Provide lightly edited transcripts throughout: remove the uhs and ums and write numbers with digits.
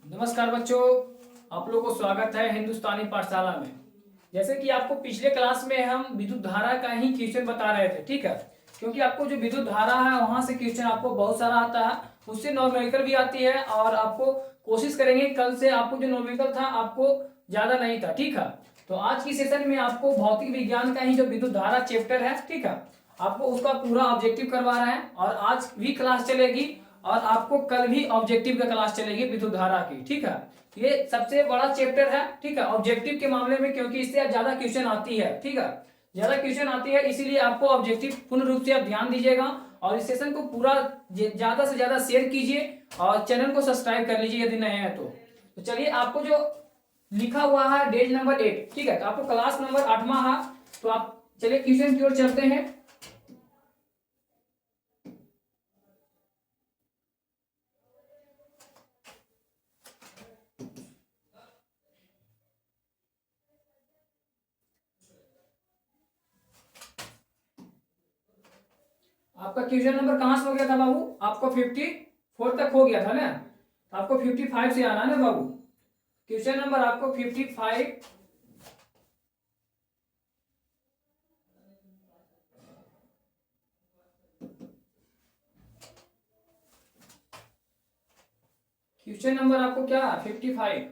नमस्कार बच्चों, आप लोगों को स्वागत है हिंदुस्तानी पाठशाला में। जैसे कि आपको पिछले क्लास में हम विद्युत धारा का ही क्वेश्चन बता रहे थे, ठीक है। क्योंकि आपको जो विद्युत धारा है वहां से क्वेश्चन आपको बहुत सारा आता है, उससे न्यूमेरिकल भी आती है। और आपको कोशिश करेंगे कल से आपको जो न्यूमेरिकल था आपको ज्यादा नहीं था, ठीक है। तो आज की सेशन में आपको भौतिक विज्ञान का ही जो विद्युत धारा चैप्टर है, ठीक है, आपको उसका पूरा ऑब्जेक्टिव करवा रहे हैं। और आज भी क्लास चलेगी और आपको कल भी ऑब्जेक्टिव का क्लास चलेगी विद्युत धारा की, ठीक है। ये सबसे बड़ा चैप्टर है, ठीक है, ऑब्जेक्टिव के मामले में, क्योंकि इससे ज्यादा क्वेश्चन आती है, ठीक है, ज्यादा क्वेश्चन आती है। इसीलिए आपको ऑब्जेक्टिव पूर्ण रूप से आप ध्यान दीजिएगा और इस सेशन को पूरा ज्यादा से ज्यादा शेयर कीजिए और चैनल को सब्सक्राइब कर लीजिए यदि नए हैं तो चलिए, आपको जो लिखा हुआ है डेज नंबर 8, ठीक है, तो आपको क्लास नंबर 8वां है। तो आप चलिए क्वेश्चन की ओर चलते हैं। आपका क्वेश्चन नंबर कहां से हो गया था बाबू? आपको 54 तक हो गया था ना, तो आपको 55 से आना है ना बाबू। क्वेश्चन नंबर आपको 55। क्वेश्चन नंबर आपको क्या 55।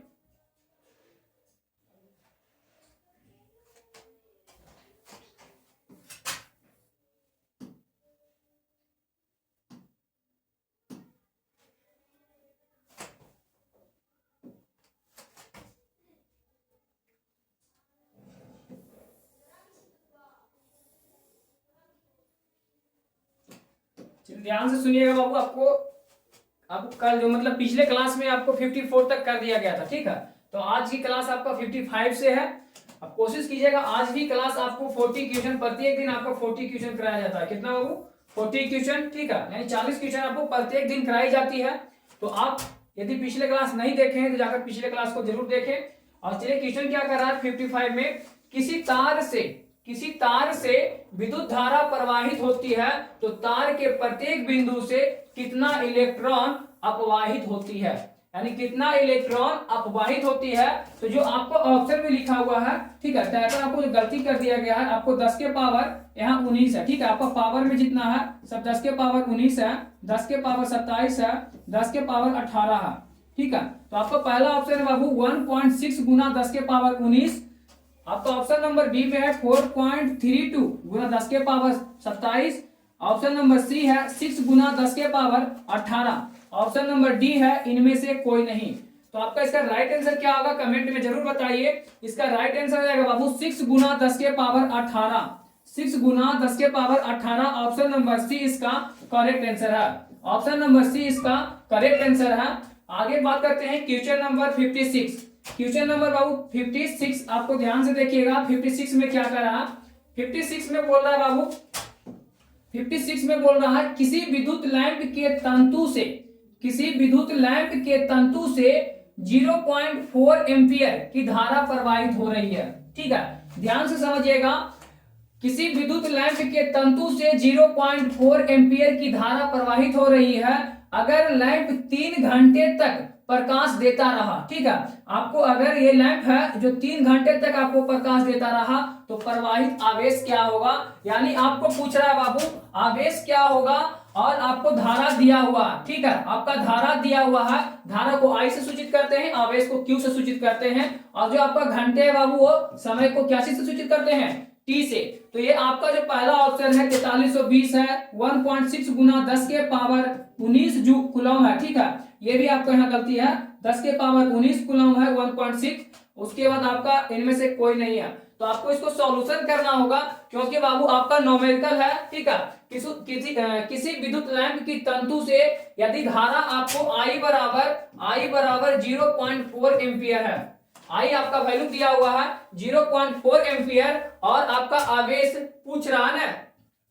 ध्यान से सुनिएगा बाबू। आपको कल जो मतलब पिछले क्लास में आपको 54 तक कर दिया गया था, ठीक है। तो आज की क्लास आपका 55 से है। अब कोशिश कीजिएगा आज भी क्लास आपको 40 क्वेश्चन, प्रत्येक दिन आपको 40 क्वेश्चन कराया जाता है। कितना बाबू? 40 क्वेश्चन, ठीक है, यानी 40 क्वेश्चन आपको प्रत्येक दिन कराई जाती है। तो आप यदि पिछले क्लास नहीं देखे हैं तो जाकर पिछले क्लास को जरूर देखें। और चलिए, क्वेश्चन क्या कर रहा है 55 में, किसी तार से विद्युत धारा प्रवाहित होती है तो तार के प्रत्येक बिंदु से कितना इलेक्ट्रॉन अपवाहित होती है, यानी कितना इलेक्ट्रॉन अपवाहित होती है। तो जो आपको ऑप्शन में लिखा हुआ है, ठीक है, टाइपर आपको जो गलती कर दिया गया है, आपको 10 के पावर यहाँ 19 है, ठीक है, आपका पावर में जितना है सब 10 के पावर 19 है, 10 के पावर 27 है, 10 के पावर 18 है, ठीक है। तो आपका पहला ऑप्शन है बाबू 1.6 गुना 10 के पावर 19। आपका ऑप्शन नंबर बी में है 4.32 गुना 10 के पावर 27। ऑप्शन नंबर सी है 6 गुना 10 के पावर 18। ऑप्शन नंबर डी है इनमें से कोई नहीं। तो आपका इसका राइट आंसर क्या होगा कमेंट में जरूर बताइए। इसका राइट आंसर हो जाएगा बाबू 6 गुना 10 के पावर 18। 6 गुना 10 के पावर 18। ऑप्शन नंबर सी इसका करेक्ट आंसर है। ऑप्शन नंबर सी इसका करेक्ट आंसर है। आगे बात करते हैं क्वेश्चन नंबर 56। क्वेश्चन नंबर बाबू 56, आपको ध्यान से देखिएगा। 56 में क्या कर रहा है? 56 में बोल रहा है बाबू, 56 में बोल रहा है किसी विद्युत लैंप के तंतु से 0.4 एम्पियर की धारा प्रवाहित हो रही है, ठीक है। ध्यान से समझिएगा, किसी विद्युत लैंप के तंतु से 0.4 एम्पियर की धारा प्रवाहित हो रही है अगर लैंप 3 घंटे तक प्रकाश देता रहा, ठीक है। आपको अगर ये लैंप है जो 3 घंटे तक आपको प्रकाश देता रहा तो प्रवाहित आवेश क्या होगा, यानी आपको पूछ रहा है बाबू आवेश क्या होगा। और आपको धारा दिया हुआ, ठीक है, आपका धारा दिया हुआ है। धारा को आई से सूचित करते हैं, आवेश को क्यू से सूचित करते हैं, और जो आपका घंटे है बाबू वो समय को क्या से सूचित करते हैं? टी से। तो ये आपका जो पहला ऑप्शन है 4320 है, 1.6 गुना 10 के पावर 19 जू कूलम है, ठीक है। ये भी आपको यहाँ गलती है, 10 के पावर 19 कूलम है 1.6। उसके बाद आपका इनमें से कोई नहीं है। तो आपको इसको सॉल्यूशन करना होगा, क्योंकि बाबू आपका न्यूमेरिकल है, ठीक है। किसी विद्युत लैंप की तंतु से यदि धारा आपको आई बराबर 0.4 एम्पियर है, आई आपका वैल्यू दिया हुआ है 0.4 एम्पियर, और आपका आवेश पूछ रहा है ना,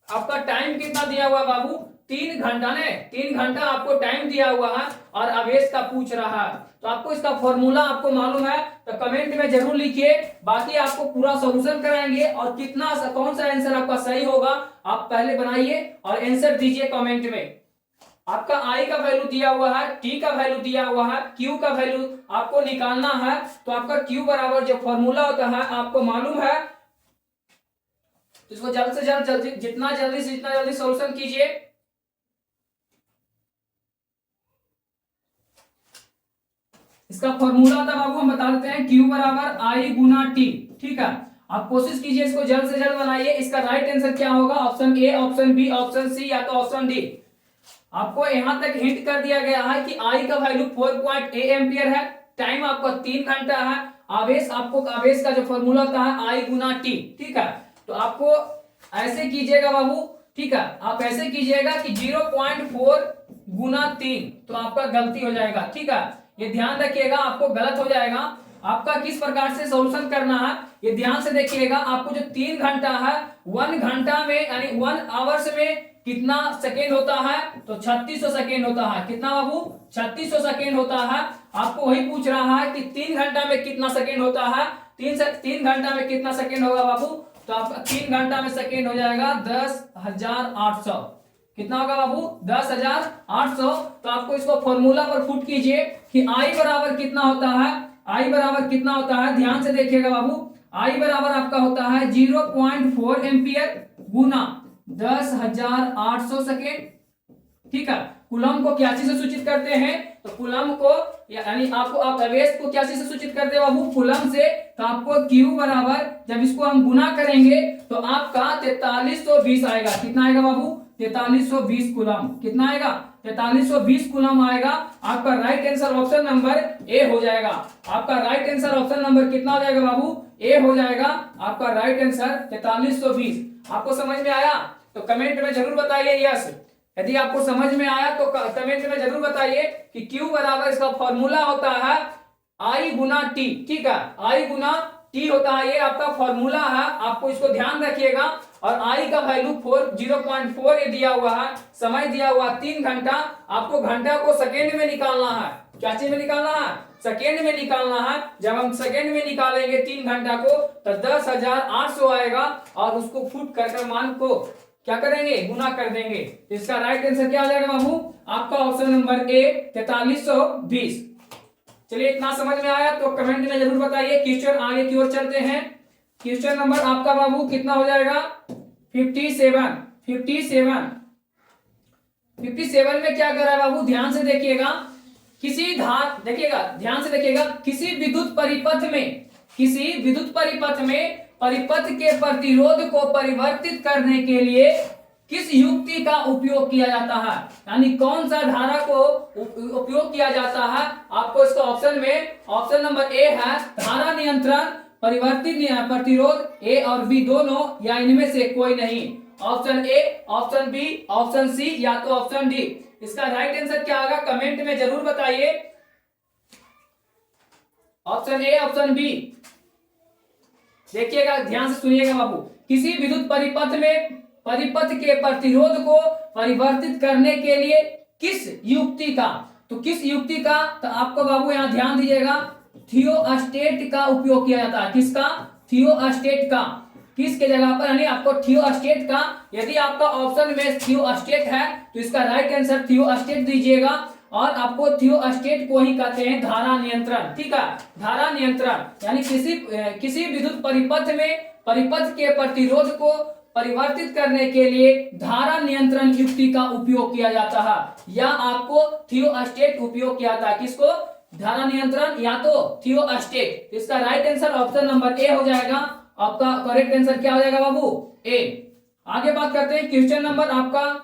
आपका टाइम कितना दिया हुआ बाबू? 3 घंटा ने, 3 घंटा आपको टाइम दिया हुआ है और आवेश का पूछ रहा है। तो आपको इसका फॉर्मूला आपको मालूम है तो कमेंट में जरूर लिखिए। बाकी आपको पूरा सॉल्यूशन कराएंगे और कितना कौन सा आंसर आपका सही होगा आप पहले बनाइए और आंसर दीजिए कमेंट में। आपका आई का वैल्यू दिया हुआ है, टी का वैल्यू दिया हुआ है, क्यू का वैल्यू आपको निकालना है। तो आपका क्यू बराबर जो फॉर्मूला होता है आपको मालूम है, तो इसको जल्द से जल्द जितना जल्दी से जितना जल्दी सॉल्यूशन कीजिए। इसका फॉर्मूला था बाबू, हम बता देते हैं, क्यू बराबर आई गुना टी। ठीक है, आप कोशिश कीजिए इसको जल्द से जल्द बनाइए। इसका राइट आंसर क्या होगा? Option A, option B, option C या तो ऑप्शन डी। आपको यहां तक हिंट कर दिया गया है कि आई का वैल्यू 4.8 एम्पियर है, टाइम आपका 3 घंटा है, आवेश आपको आवेश का जो फॉर्मूला होता है आई गुना टी। ठीक है, तो आपको ऐसे कीजिएगा बाबू। ठीक है, आप ऐसे कीजिएगा कि 0.4 गुना 3, तो आपका गलती हो जाएगा। ठीक है, ये ध्यान रखिएगा, आपको गलत हो जाएगा। आपका किस प्रकार से सॉल्यूशन करना है ये ध्यान से देखिएगा। आपको जो 3 घंटा है, 1 घंटा में यानी 1 आवर्स में कितना सेकेंड होता है? तो 3600 सेकेंड होता है। कितना बाबू? 3600 सेकेंड होता है। आपको वही पूछ रहा है कि 3 घंटा में कितना सेकेंड होता है। 3 घंटा में कितना सेकेंड होगा बाबू? तो आपका 3 घंटा में सेकेंड हो जाएगा 10,800। कितना होगा बाबू? 10,800। तो आपको इसको फॉर्मूला पर पुट कीजिए कि आई बराबर कितना होता है। आई बराबर कितना होता है, ध्यान से देखिएगा बाबू। आई बराबर आपका होता है 0.4 एम्पियर गुना 10,800 सेकेंड। ठीक है, कूलम को क्या चीज से सूचित करते हैं? तो कूलम को यानी आपको आप आवेश को क्या चीज से सूचित करते हैं बाबू? कूलम से। तो आपको Q बराबर जब इसको हम गुना करेंगे तो आपका 4320 आएगा। कितना आएगा बाबू? 4320 कूलम। कितना आएगा? 4320 कूलम आएगा। आपका राइट आंसर ऑप्शन नंबर ए हो जाएगा। आपका राइट आंसर ऑप्शन नंबर कितना हो जाएगा बाबू? ए हो जाएगा। आपका राइट आंसर 4320। आपको समझ में आया तो कमेंट में जरूर बताइए यस। यदि आपको समझ में आया तो कमेंट में जरूर बताइए कि Q बराबर इसका फॉर्मूला होता है I गुना टी। ठीक है, I गुना टी होता है, ये आपका फॉर्मूला है। आपको इसको ध्यान रखिएगा। और I का वैल्यू 0.4 ये दिया हुआ है, समय दिया हुआ 3 घंटा। आपको घंटा को सेकेंड में निकालना है। क्या चीज में निकालना है? सेकेंड में निकालना है। जब हम सेकेंड में निकालेंगे 3 घंटा को तो 10,800 आएगा और उसको फुट कर मान को क्या करेंगे? गुना कर देंगे। इसका राइट आंसर क्या आ जाएगा बाबू? आपका ऑप्शन नंबर ए 4320। चलिए, इतना समझ में आया तो कमेंट में जरूर बताइए। क्वेश्चन आगे की ओर चलते हैं। क्वेश्चन नंबर आपका बाबू कितना हो जाएगा? 57। 57 में क्या कर रहा है बाबू? ध्यान से देखिएगा। देखिएगा, ध्यान से देखिएगा। किसी विद्युत परिपथ में परिपथ के प्रतिरोध को परिवर्तित करने के लिए किस युक्ति का उपयोग किया जाता है? यानी कौन सा धारा को उपयोग किया जाता है? आपको इसका ऑप्शन में ऑप्शन नंबर ए है धारा नियंत्रण, परिवर्तित प्रतिरोध, ए और बी दोनों या इनमें से कोई नहीं। Option A, option B, option C या तो ऑप्शन डी। इसका राइट आंसर क्या होगा कमेंट में जरूर बताइए। Option A, option B. देखिएगा, ध्यान से सुनिएगा बाबू। किसी विद्युत परिपथ के प्रतिरोध को परिवर्तित करने के लिए किस युक्ति का? तो किस युक्ति का? तो आपको बाबू यहां ध्यान दीजिएगा, थियोस्टेट का उपयोग किया जाता है। किसका? थियोस्टेट का। किसके जगह पर? यानी आपको थियोस्टेट का। यदि आपका ऑप्शन में थियोस्टेट है तो इसका राइट आंसर थियोस्टेट दीजिएगा। और आपको थियोस्टेट को ही कहते हैं धारा नियंत्रण। ठीक है, धारा नियंत्रण यानी किसी विद्युत परिपथ के प्रतिरोध को परिवर्तित करने के लिए धारा नियंत्रण युक्ति का उपयोग किया जाता है, या आपको थियोस्टेट उपयोग किया जाता है। किसको? धारा नियंत्रण या तो थियोस्टेट। इसका राइट आंसर ऑप्शन नंबर ए हो जाएगा। आपका करेक्ट आंसर क्या हो जाएगा बाबू? ए। आगे बात करते हैं क्वेश्चन नंबर आपका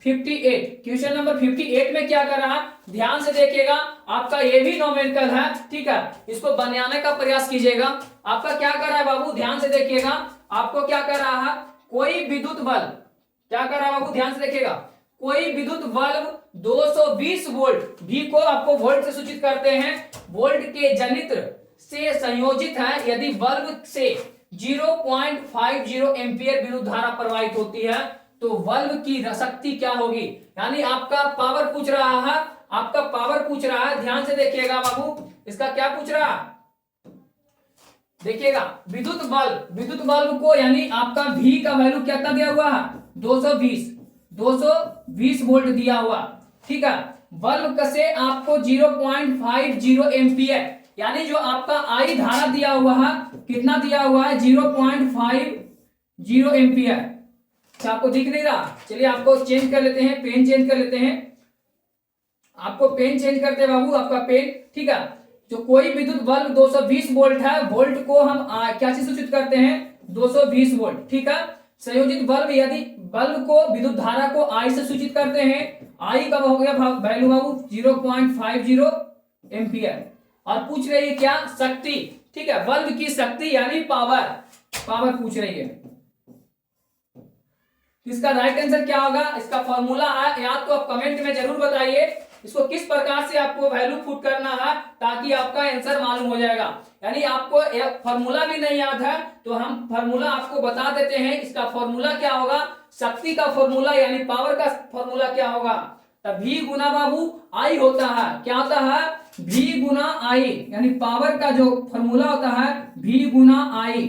58। क्वेश्चन नंबर 58 में क्या कर रहा है? ध्यान से देखिएगा। आपका ये भी नॉमेरिकल है। ठीक है, इसको बनाने का प्रयास कीजिएगा। आपका क्या कर रहा है बाबू? ध्यान से देखिएगा। आपको क्या कर रहा है? कोई विद्युत बल्ब क्या कर रहा है बाबू? ध्यान से देखिएगा। कोई विद्युत बल्ब 220 वोल्ट, भी को आपको वोल्ट से सूचित करते हैं, वोल्ट के जनित्र से संयोजित है। यदि बल्ब से 0.50 एम्पियर विद्युत धारा प्रवाहित होती है तो बल्ब की शक्ति क्या होगी? यानी आपका पावर पूछ रहा है। आपका पावर पूछ रहा है। ध्यान से देखिएगा बाबू, इसका क्या पूछ रहा है? देखिएगा, विद्युत बल्ब को यानी आपका V का वैल्यू कितना दिया हुआ है? 220 वोल्ट दिया हुआ। ठीक है। बल्ब से आपको 0.50 एम्पियर, यानी जो आपका आई धारा दिया हुआ है, कितना दिया हुआ है, 0.50 एम्पियर। अच्छा, आपको दिख नहीं रहा, चलिए आपको चेंज कर लेते हैं, पेन चेंज कर लेते हैं, आपको पेन चेंज करते हैं बाबू, आपका पेन, ठीक है। जो कोई विद्युत बल्ब 220 वोल्ट है, वोल्ट को हम क्या से सूचित करते हैं, 220 वोल्ट, ठीक है। संयोजित बल्ब, यदि बल्ब को विद्युत धारा को आई से सूचित करते हैं, आई का हो गया वैल्यू बाबू 0.50 एम्पियर। और पूछ रही है क्या, शक्ति, ठीक है, बल्ब की शक्ति यानी पावर, पावर पूछ रही है। इसका राइट आंसर क्या होगा, इसका फॉर्मूला है, या तो आप कमेंट में जरूर बताइए इसको किस प्रकार से आपको वैल्यू पुट करना है, ताकि आपका आंसर मालूम हो जाएगा। यानी आपको फॉर्मूला भी नहीं याद है तो हम फॉर्मूला आपको बता देते हैं। इसका फॉर्मूला क्या होगा, शक्ति का फॉर्मूला यानी पावर का फॉर्मूला क्या होगा, तब V गुना बाबू आई होता है, क्या होता है, V गुना आई, यानी पावर का जो फॉर्मूला होता है V गुना आई,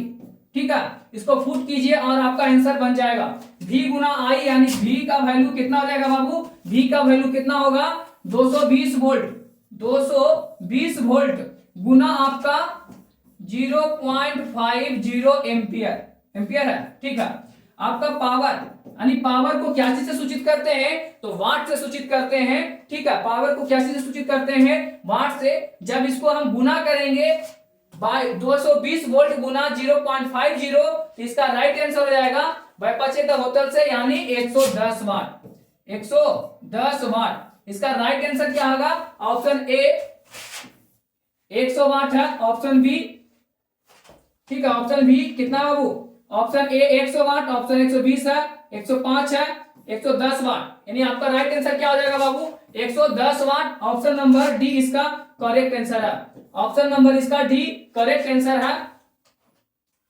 ठीक है। इसको फुट कीजिए और आपका आंसर बन जाएगा V गुना आई, यानी V का वैल्यू कितना हो जाएगा बाबू, V का वैल्यू कितना होगा, 220 वोल्ट, 220 वोल्ट गुना आपका 0.50 एम्पियर, एम्पियर है, ठीक है। आपका पावर, यानी पावर को क्या चीज से सूचित करते हैं, तो वाट से सूचित करते हैं, ठीक है। पावर को क्या चीज से सूचित करते हैं, वाट से। जब इसको हम गुना करेंगे बाय 220 वोल्ट गुना 0.50, तो इसका राइट आंसर हो जाएगा बाय पचे द होटल से, यानी 110 वाट, 110 वाट। इसका राइट आंसर क्या होगा, ऑप्शन ए 100 वाट है, ऑप्शन बी, ठीक है, ऑप्शन बी कितना बाबू, ऑप्शन ए 100 वाट, ऑप्शन 120 है, 105 है, 110 वाट, यानी आपका राइट आंसर क्या हो जाएगा बाबू, 110 वाट। ऑप्शन नंबर डी इसका करेक्ट आंसर है, ऑप्शन नंबर इसका डी करेक्ट आंसर है।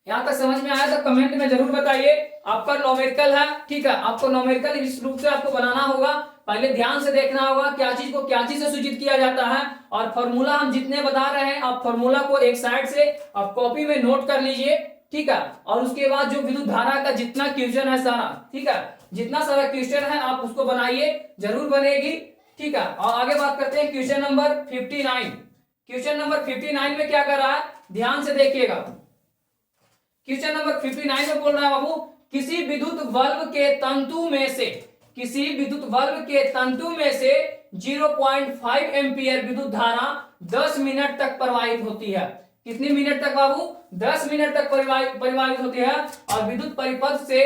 यहां तक समझ में आया तो कमेंट में जरूर बताइए। आपका नॉमेरिकल है, ठीक है, आपको नॉमेरिकल इस रूप से आपको बनाना होगा, पहले ध्यान से देखना होगा क्या चीज को क्या चीज से सूचित किया जाता है, और फॉर्मूला हम जितने बता रहे हैं आप फॉर्मूला को एक साइड से आप कॉपी में नोट कर लीजिए, ठीक है। और उसके बाद जो विद्युत धारा का जितना क्वेश्चन है सारा, ठीक है, जितना सारा क्वेश्चन है आप उसको बनाइए, जरूर बनेगी, ठीक है। और आगे बात करते हैं क्वेश्चन नंबर 59। क्वेश्चन नंबर 59 में क्या कर रहा है, ध्यान से देखिएगा। क्वेश्चन नंबर 59 में बोल रहा है बाबू, किसी विद्युत बल्ब के तंतु में से, किसी विद्युत बल्ब के तंतु में से 0.5 एम्पियर विद्युत धारा 10 मिनट तक प्रवाहित होती है। कितनी मिनट तक बाबू, 10 मिनट तक प्रवाहित होती है। और विद्युत परिपथ से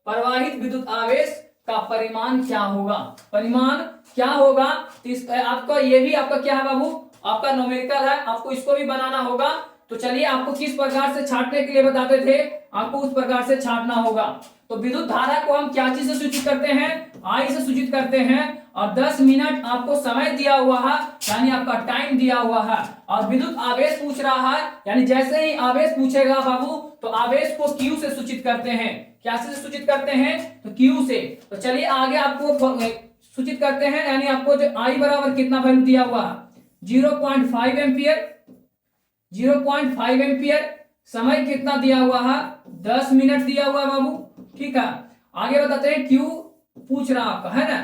प्रवाहित विद्युत आवेश का परिमाण क्या होगा, परिमाण क्या होगा। आपका ये भी आपका क्या है बाबू, आपका न्यूमेरिकल है, आपको इसको भी बनाना होगा। तो चलिए आपको किस प्रकार से छांटने के लिए बताते थे, आपको उस प्रकार से छांटना होगा। तो विद्युत धारा को हम क्या चीज से सूचित करते हैं, आई से सूचित करते हैं, और 10 मिनट आपको समय दिया हुआ है, यानी आपका टाइम दिया हुआ है। और विद्युत आवेश पूछ रहा है, यानी जैसे ही आवेश पूछेगा बाबू तो आवेश को क्यू से सूचित करते हैं। क्या से सूचित करते हैं, तो क्यू से। तो चलिए आगे आपको सूचित करते हैं, यानी आपको जो आई बराबर कितना वैल्यू दिया हुआ है, 0.5 एम्पियर, 0.5 एम्पियर, समय कितना दिया हुआ है, 10 मिनट दिया हुआ है बाबू, ठीक है। आगे बताते हैं क्यू पूछ रहा आपका, है ना।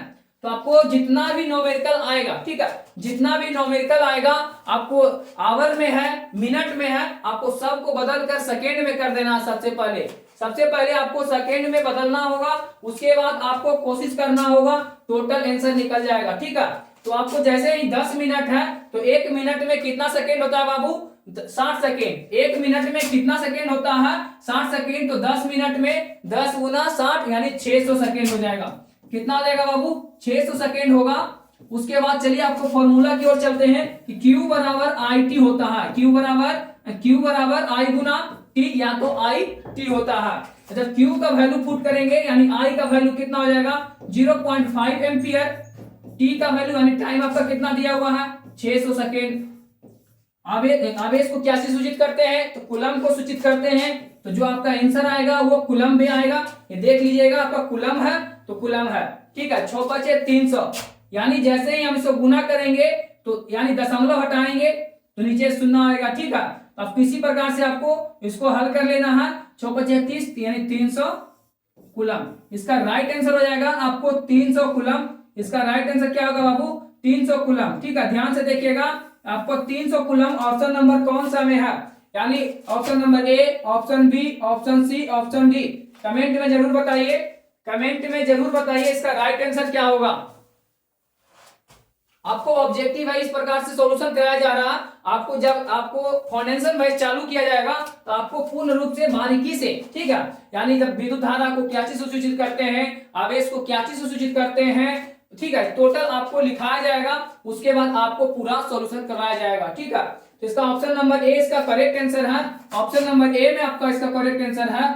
तो आपको जितना भी न्यूमेरिकल आएगा, ठीक है, जितना भी न्यूमेरिकल आएगा आपको आवर में है, मिनट में है, आपको सबको बदल कर सेकेंड में कर देना। सबसे पहले आपको सेकेंड में बदलना होगा, उसके बाद आपको कोशिश करना होगा, टोटल आंसर निकल जाएगा, ठीक है। तो आपको जैसे ही 10 मिनट है तो 1 मिनट में कितना सेकेंड होता है बाबू, 60 सेकेंड। 1 मिनट में कितना सेकेंड होता है, 60 सेकेंड। तो 10 मिनट में 10 गुना 60 यानी 600 सेकेंड हो जाएगा। कितना हो जाएगा बाबू, 600 सेकेंड होगा। उसके बाद चलिए आपको फॉर्मूला की ओर चलते हैं कि Q बराबर IT होता है, Q बराबर I गुना T, या तो IT होता है। जब Q का वैल्यू पुट करेंगे यानी I का वैल्यू कितना हो जाएगा 0.5 एम्पियर, T का वैल्यू यानी टाइम आपका कितना दिया हुआ है 600 सेकेंड। आवेश को क्या से सूचित करते हैं, तो कूलम को सूचित करते हैं। तो जो आपका आंसर आएगा वो कूलम में आएगा, ये देख लीजिएगा, आपका कूलम है तो कूलम है, ठीक है। 6 5 300, यानी जैसे ही हम इसको गुना करेंगे तो यानी दशमलव हटाएंगे तो नीचे 0 आएगा, ठीक है। अब किसी प्रकार से आपको इसको हल कर लेना है। 6 5 30 यानी 300 कूलम, इसका राइट आंसर हो जाएगा आपको 300 कूलम, इसका राइट आंसर क्या होगा बाबू? 300 कूलम। ठीक है, ध्यान से देखिएगा, आपको 300 कूलम ऑप्शन नंबर कौन सा में है, यानी option number A, option B, option C, option D. Comment में जरूर बताइए, कमेंट में जरूर बताइए इसका राइट आंसर क्या होगा। आपको ऑब्जेक्टिव है इस प्रकार से सॉल्यूशन कराया जा रहा। आपको जब आपको फाउंडेशन वाइज चालू किया जाएगा तो आपको पूर्ण रूप से बारीकी से, ठीक है, यानी जब विद्युत धारा को क्या चीज से सूचित करते हैं, आवेश को क्या चीज से सूचित करते हैं, ठीक है, टोटल आपको लिखाया जाएगा, उसके बाद आपको पूरा सॉल्यूशन कराया जाएगा। ठीक है, तो इसका ऑप्शन नंबर ए इसका करेक्ट आंसर है। ऑप्शन नंबर ए में आपका इसका करेक्ट आंसर है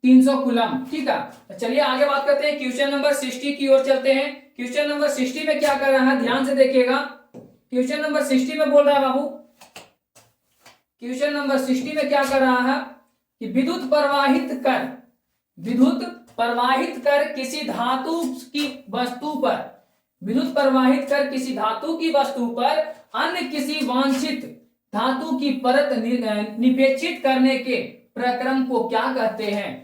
300 कूलम। ठीक है, तो चलिए आगे बात करते हैं, क्वेश्चन नंबर 60 की ओर चलते हैं। क्वेश्चन नंबर 60 में क्या कर रहा है, ध्यान से देखिएगा। क्वेश्चन नंबर 60 में बोल रहा है बाबू, क्वेश्चन नंबर 60 में क्या कर रहा है कि विद्युत प्रवाहित कर किसी धातु की वस्तु पर, विद्युत प्रवाहित कर किसी धातु की वस्तु पर अन्य किसी वांछित धातु की परत निपेक्षित करने के प्रक्रम को क्या कहते हैं?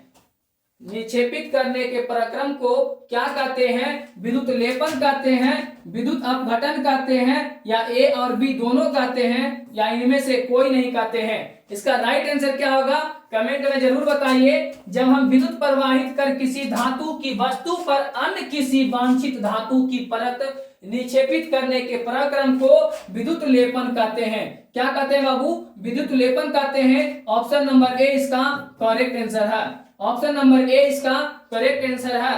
निक्षेपित करने के प्रक्रम को क्या कहते हैं? विद्युत लेपन कहते हैं, विद्युत अपघटन कहते हैं, या ए और बी दोनों कहते हैं, या इनमें से कोई नहीं कहते हैं? इसका राइट आंसर क्या होगा, कमेंट में जरूर बताइए। जब हम विद्युत प्रवाहित कर किसी धातु की वस्तु पर अन्य किसी वांछित धातु की परत निक्षेपित करने के प्रक्रम को विद्युत लेपन कहते हैं। क्या कहते हैं बाबू? विद्युत लेपन कहते हैं। ऑप्शन नंबर ए इसका करेक्ट आंसर है। ऑप्शन नंबर ए इसका करेक्ट आंसर है।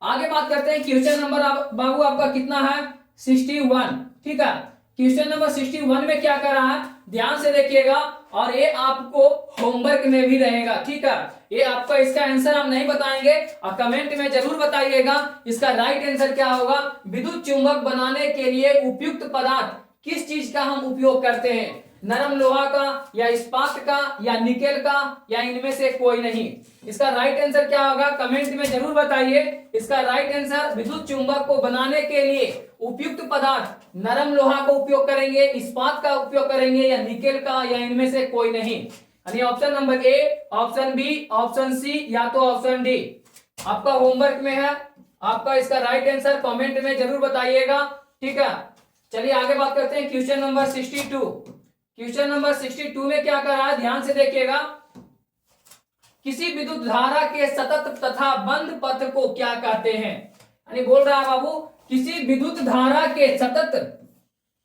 आगे बात करते हैं, क्वेश्चन नंबर बाबू आपका कितना है? 61। ठीक है, क्वेश्चन नंबर 61 में क्या कर रहा है, ध्यान से देखिएगा, और ये आपको होमवर्क में भी रहेगा। ठीक है, ये आपका इसका आंसर हम नहीं बताएंगे, और कमेंट में जरूर बताइएगा इसका राइट आंसर क्या होगा। विद्युत चुंबक बनाने के लिए उपयुक्त पदार्थ किस चीज का हम उपयोग करते हैं? नरम लोहा का, या इस्पात का, या निकेल का, या इनमें से कोई नहीं? इसका राइट आंसर क्या होगा, कमेंट में जरूर बताइए। इसका राइट आंसर, विद्युत चुंबक को बनाने के लिए उपयुक्त पदार्थ नरम लोहा का उपयोग करेंगे, इस्पात का उपयोग करेंगे, या निकेल का, या इनमें से कोई नहीं? यानी option number A, option B, option C, या तो ऑप्शन डी आपका होमवर्क में है। आपका इसका राइट आंसर कमेंट में जरूर बताइएगा। ठीक है, चलिए आगे बात करते हैं, क्वेश्चन नंबर 62। क्वेश्चन नंबर 62 में क्या कर रहा है, ध्यान से देखिएगा। किसी विद्युत धारा के सतत तथा बंद पथ को क्या कहते हैं? यानी बोल रहा है बाबू, किसी विद्युत धारा के सतत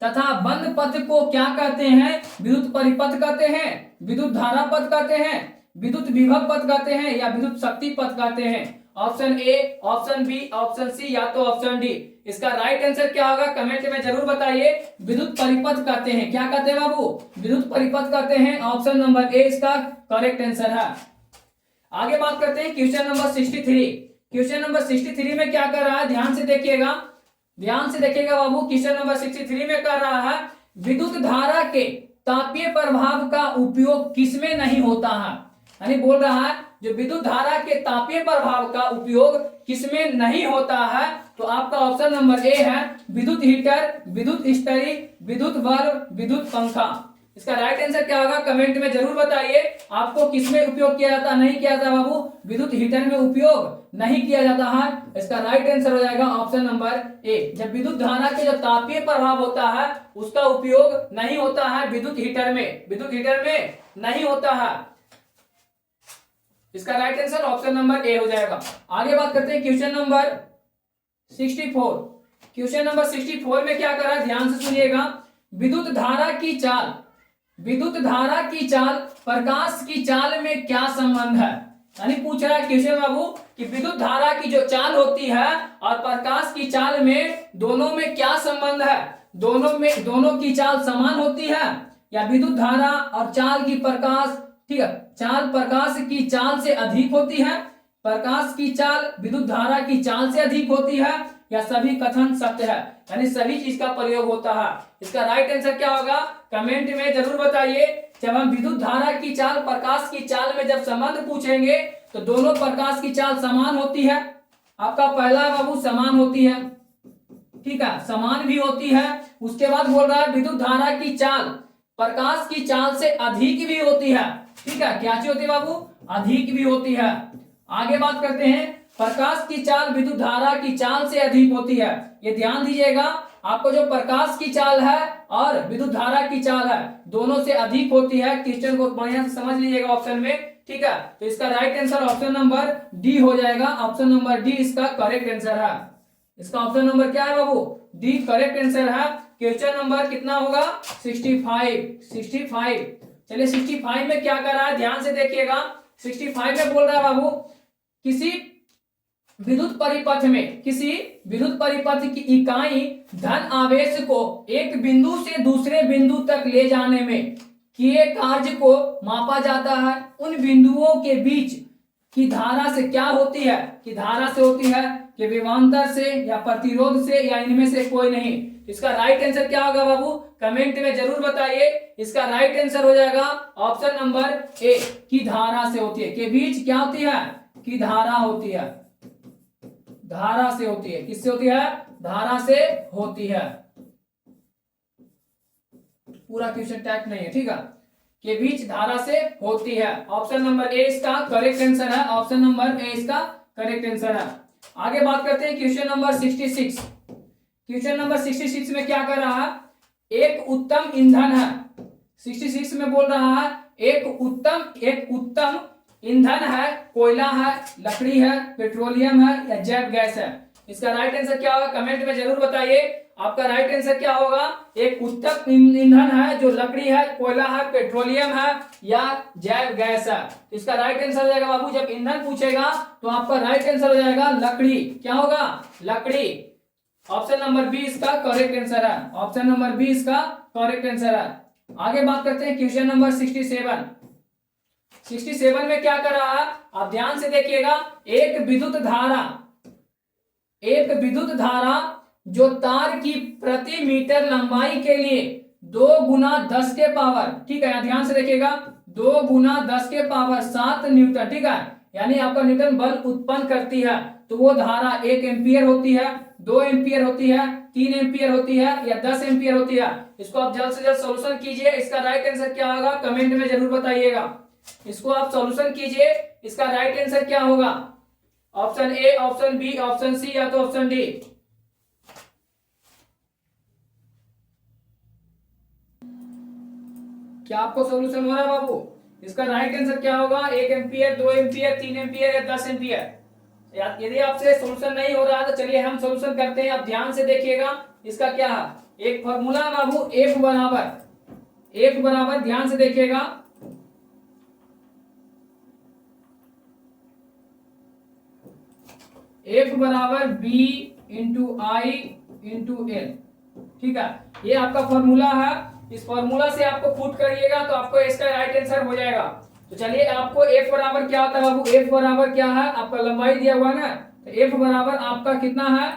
तथा बंद पथ को क्या कहते हैं? विद्युत परिपथ कहते हैं, विद्युत धारा पथ कहते हैं, विद्युत विभव पथ कहते हैं, या विद्युत शक्ति पथ कहते हैं? Option A, option B, option C, या तो ऑप्शन डी। इसका राइट आंसर क्या होगा, कमेंट में जरूर बताइए। विद्युत परिपथ कहते हैं। क्या कहते हैं बाबू? विद्युत परिपथ कहते हैं। ऑप्शन नंबर ए इसका करेक्ट आंसर है। आगे बात करते हैं, क्वेश्चन नंबर 63। क्वेश्चन नंबर 63 में क्या कर रहा है, ध्यान से देखिएगा, ध्यान से देखिएगा बाबू। क्वेश्चन नंबर 63 में कर रहा है, विद्युत धारा के तापीय प्रभाव का उपयोग किसमें नहीं होता है? यानी बोल रहा है, जो विद्युत धारा के तापीय प्रभाव का उपयोग किसमें नहीं होता है? तो आपका ऑप्शन नंबर ए है, विद्युत हीटर, विद्युत इस्त्री, विद्युत बल्ब, विद्युत पंखा। इसका राइट आंसर क्या होगा, कमेंट में जरूर बताइए। आपको किसमें उपयोग किया जाता, नहीं किया जाता बाबू? विद्युत हीटर में उपयोग नहीं किया जाता है। इसका राइट आंसर हो जाएगा ऑप्शन नंबर ए। जब विद्युत धारा के जो तापीय प्रभाव होता है उसका उपयोग नहीं होता है विद्युत हीटर में, विद्युत हीटर में नहीं होता है। इसका राइट आंसर ऑप्शन नंबर ए हो जाएगा। आगे बात करते हैं, क्वेश्चन नंबर 64। क्वेश्चन नंबर 64 में क्या कर रहा है, ध्यान से सुनिएगा। विद्युत धारा की चाल, विद्युत धारा की चाल प्रकाश की चाल में क्या संबंध है? यानी पूछ रहा है क्वेश्चन बाबू कि विद्युत धारा की जो चाल होती है और प्रकाश की चाल में दोनों में क्या संबंध है? दोनों की चाल समान होती है, या विद्युत धारा और चाल की प्रकाश, ठीक है, चाल प्रकाश की चाल से अधिक होती है, प्रकाश की चाल विद्युत धारा की चाल से अधिक होती है, या सभी कथन सत्य है? यानी सभी चीज का प्रयोग होता है। इसका राइट आंसर क्या होगा, कमेंट में जरूर बताइए। जब हम विद्युत धारा की चाल प्रकाश की चाल में जब संबंध पूछेंगे तो दोनों प्रकाश की चाल समान होती है। आपका पहला बाबू समान होती है, ठीक है, समान भी होती है। उसके बाद बोल रहा है विद्युत धारा की चाल प्रकाश की चाल से अधिक भी होती है। ठीक है, क्या चीज होती है बाबू? अधिक भी होती है। आगे बात करते हैं, प्रकाश की चाल विद्युत धारा की चाल से अधिक होती है। ये ध्यान दीजिएगा, आपको जो प्रकाश की चाल है और विद्युत धारा की चाल है दोनों से अधिक होती है। क्वेश्चन को बढ़िया से समझ लीजिएगा ऑप्शन में, ठीक है। तो इसका right answer option number D हो जाएगा। ऑप्शन नंबर डी इसका करेक्ट आंसर है। इसका ऑप्शन नंबर क्या है बाबू? डी करेक्ट आंसर है। क्वेश्चन नंबर कितना होगा? 65। चलिए 65 में क्या कर रहा है ध्यान से देखिएगा। 65 में बोल रहा है बाबू, किसी विद्युत परिपथ की इकाई धन आवेश को एक बिंदु से दूसरे बिंदु तक ले जाने में किए कार्य को मापा जाता है। उन बिंदुओं के बीच की धारा से क्या होती है? कि धारा से होती है कि विभवांतर से या प्रतिरोध से या इनमें से कोई नहीं। इसका राइट आंसर क्या होगा बाबू? कमेंट में जरूर बताइए। इसका राइट आंसर हो जाएगा ऑप्शन नंबर ए, की धारा से होती है। के बीच क्या होती है? की धारा होती है। धारा से होती है। किससे होती है? धारा से होती है। पूरा क्वेश्चन टैग नहीं है, ठीक है। के बीच धारा से होती है। ऑप्शन नंबर ए इसका करेक्ट आंसर है। ऑप्शन नंबर ए इसका करेक्ट आंसर है। आगे बात करते हैं क्वेश्चन नंबर 66। क्वेश्चन नंबर 66 में क्या कर रहा है? एक उत्तम ईंधन है। 66 में बोल रहा है एक उत्तम ईंधन है, कोयला है, लकड़ी है, पेट्रोलियम है या जैव गैस है। इसका राइट आंसर क्या होगा? कमेंट में जरूर बताइए। आपका राइट आंसर क्या होगा? एक उत्तम ईंधन है जो लकड़ी है, कोयला है, पेट्रोलियम है या जैव गैस है। इसका राइट आंसर हो जाएगा बाबू, जब ईंधन पूछेगा तो आपका राइट आंसर हो जाएगा लकड़ी। क्या होगा? लकड़ी। ऑप्शन नंबर बी इसका करेक्ट आंसर है। ऑप्शन नंबर बी इसका करेक्ट आंसर है। आगे बात करते हैं क्वेश्चन नंबर 67। 67 में क्या कर रहा है आप ध्यान से देखिएगा। एक विद्युत धारा जो तार की प्रति मीटर लंबाई के लिए 2 गुना 10 के पावर, ठीक है, ध्यान से देखिएगा, 2 गुना 10 के पावर 7 न्यूटन, ठीक है, यानी आपका न्यूटन बल उत्पन्न करती है। तो वो धारा 1 एम्पियर होती है, 2 एम्पियर होती है, 3 एम्पियर होती है या 10 एम्पियर होती है। इसको आप जल्द से जल्द सॉल्यूशन कीजिए। इसका राइट आंसर क्या होगा कमेंट में जरूर बताइएगा। इसको आप सॉल्यूशन कीजिए। इसका राइट आंसर क्या होगा? Option A, option B, option C या तो ऑप्शन डी। क्या आपको सॉल्यूशन हो रहा है बाबू? इसका राइट आंसर क्या होगा? 1 एम्पियर, 2 एम्पियर, 3 एम्पियर या 10 एम्पियर। यदि आपसे सॉल्यूशन नहीं हो रहा तो चलिए हम सॉल्यूशन करते हैं। आप ध्यान से देखिएगा। इसका क्या है? एक फॉर्मूला है बाबू, F बराबर ध्यान से देखिएगा, F बराबर B इंटू आई इंटू एल, ठीक है। ये आपका फॉर्मूला है। इस फॉर्मूला से आपको पुट करिएगा तो आपको इसका राइट आंसर हो जाएगा। तो चलिए आपको F बराबर क्या होता है बाबू? F बराबर क्या है? आपका लंबाई दिया हुआ ना, तो F बराबर आपका कितना है?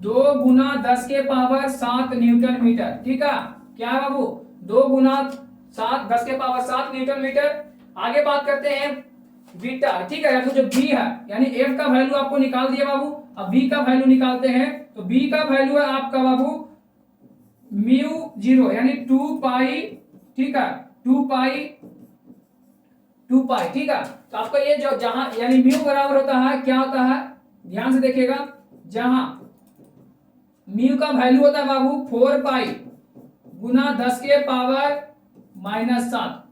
2 गुना 10 के पावर 7 न्यूटन मीटर, ठीक है। क्या है बाबू? 2 गुना 7 10 के पावर 7 न्यूटन मीटर। आगे बात करते हैं बीटा, ठीक है, जो B है, यानी F का वैल्यू आपको निकाल दिया बाबू। अब B का वैल्यू निकालते हैं। तो B का वैल्यू है आपका बाबू म्यू 0 यानी 2 पाई, ठीक है, 2 पाई, ठीक है। तो आपका ये जो जहां यानी म्यू बराबर होता है क्या होता है? ध्यान से देखिएगा, जहां म्यू का वैल्यू होता है बाबू 4 पाई गुना 10 के पावर -7,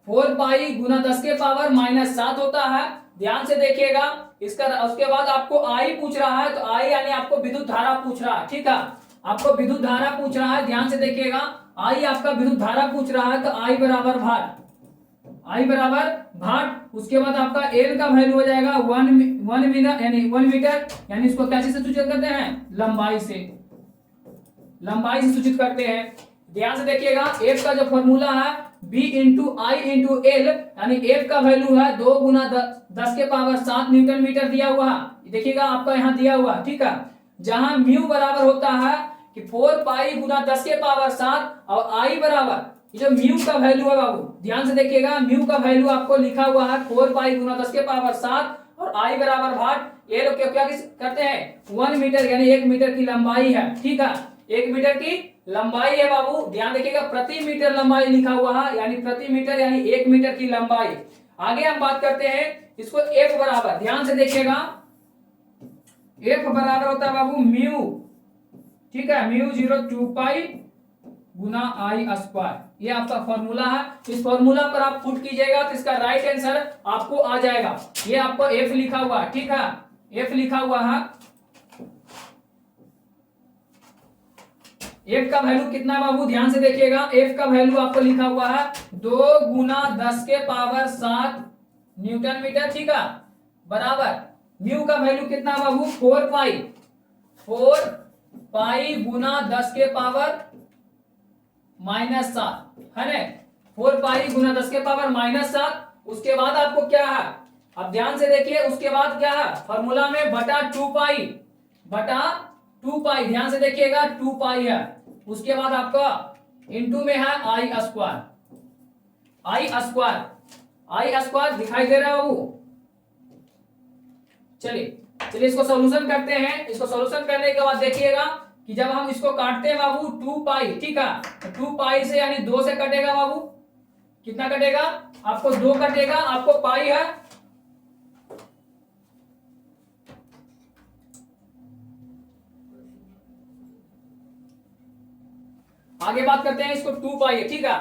4 पाई गुना 10 के पावर -7 होता है। ध्यान से देखिएगा। इसका उसके बाद आपको आई पूछ रहा है, तो आई यानी आपको विद्युत धारा पूछ रहा है, ठीक है, आपको विद्युत धारा पूछ रहा है। ध्यान से देखिएगा, आई आपका विद्युत धारा पूछ रहा है, तो आई बराबर भाट। उसके बाद आपका एल का वैल्यू हो जाएगा 1 मीटर यानी इसको कैसे से सूचित करते हैं? लंबाई से सूचित करते हैं। ध्यान से देखिएगा, एफ का जो फॉर्मूला है बी इंटू आई इंटू एल, यानी एफ का वैल्यू है 2 गुना 10 के पावर 7 न्यूटन मीटर दिया हुआ है। देखिएगा आपका यहाँ दिया हुआ, ठीक है, जहां म्यू बराबर होता है कि 4 पाई गुना 10 के पावर 7 और आई बराबर जो म्यू का वैल्यू है बाबू, ध्यान से देखिएगा, म्यू का वैल्यू आपको लिखा हुआ है 4 पाई गुना 10 के पावर 7 और आई बराबर भाट। ये लोग क्या करते हैं? 1 मीटर यानी 1 मीटर की लंबाई है, ठीक है, 1 मीटर की लंबाई है बाबू। ध्यान देखिएगा, प्रति मीटर लंबाई लिखा हुआ है, यानी प्रति मीटर यानी 1 मीटर की लंबाई। आगे हम बात करते हैं इसको एफ बराबर, ध्यान से देखिएगा, एफ बराबर होता है बाबू म्यू, ठीक है, म्यू 0 2 पाई गुना आई स्क्वायर। ये आपका फॉर्मूला है। इस फॉर्मूला पर आप पुट कीजिएगा तो इसका राइट आंसर आपको आ जाएगा। ये आपको एफ लिखा हुआ है, ठीक है, एफ लिखा हुआ है। एफ का वैल्यू कितना बाबू, ध्यान से देखिएगा, एफ का वैल्यू आपको लिखा हुआ है 2 गुना 10 के पावर 7 न्यूटन मीटर, ठीक है, बराबर म्यू का वैल्यू कितना बाबू 4 पाई गुना 10 के पावर -7 है ना, 4 पाई गुना 10 के पावर -7। उसके बाद आपको क्या है, अब ध्यान से देखिए, उसके बाद क्या है फॉर्मूला में बटा 2 पाई, ध्यान से देखिएगा 2 पाई है। उसके बाद आपका इनटू में है आई स्क्वायर दिखाई दे रहा है बाबू। चलिए इसको सॉल्यूशन करते हैं। इसको सॉल्यूशन करने के बाद देखिएगा कि जब हम इसको काटते हैं बाबू 2 पाई, ठीक है, तो 2 पाई से यानी 2 से कटेगा बाबू, कितना कटेगा आपको 2 कटेगा, आपको पाई है, आगे बात करते हैं। इसको 2 पाई है, ठीक है,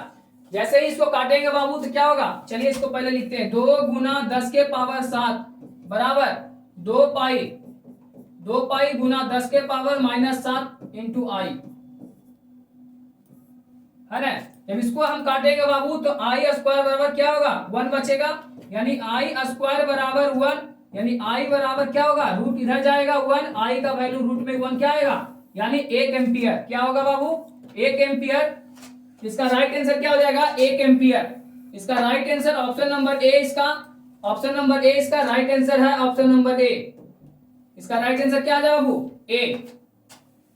जैसे ही इसको काटेंगे बाबू तो क्या होगा, चलिए इसको पहले लिखते हैं, 2 गुना 10 के पावर 7 बराबर 2 पाई गुना 10 के पावर -7 इंटू आई, है ना। जब इसको हम काटेंगे बाबू तो आई स्क्वायर बराबर क्या होगा 1 बचेगा, यानी आई स्क्वायर बराबर 1, यानी आई बराबर क्या होगा, रूट इधर जाएगा 1, आई का वैल्यू रूट में 1 क्या आएगा, यानी 1 एम्पियर। क्या होगा बाबू 1 एम्पियर। इसका राइट आंसर क्या हो जाएगा 1 एम्पियर। इसका right answer option number A, इसका राइट आंसर है ऑप्शन नंबर ए। इसका राइट आंसर क्या आ जाएगा बाबू ए।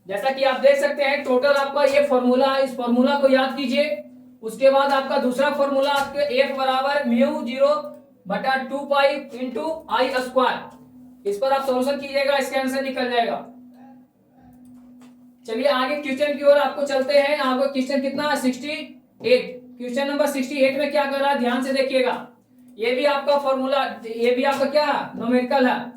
जैसा कि आप देख सकते हैं टोटल आपका ये फॉर्मूला है, इस फॉर्मूला को याद कीजिए। उसके बाद आपका दूसरा फॉर्मूला आपके एफ बराबर म्यू 0 बटा 2 पाई इंटू आई स्क्वायर। इस पर आप सॉल्यूशन कीजिएगा, इसका आंसर निकल जाएगा। चलिए आगे क्वेश्चन की ओर आपको चलते हैं। आपको क्वेश्चन कितना है 68। क्वेश्चन नंबर 68 में क्या कर रहा है ध्यान से देखिएगा। ये भी आपका फॉर्मूला, ये भी आपका क्या है न्यूमेरिकल है।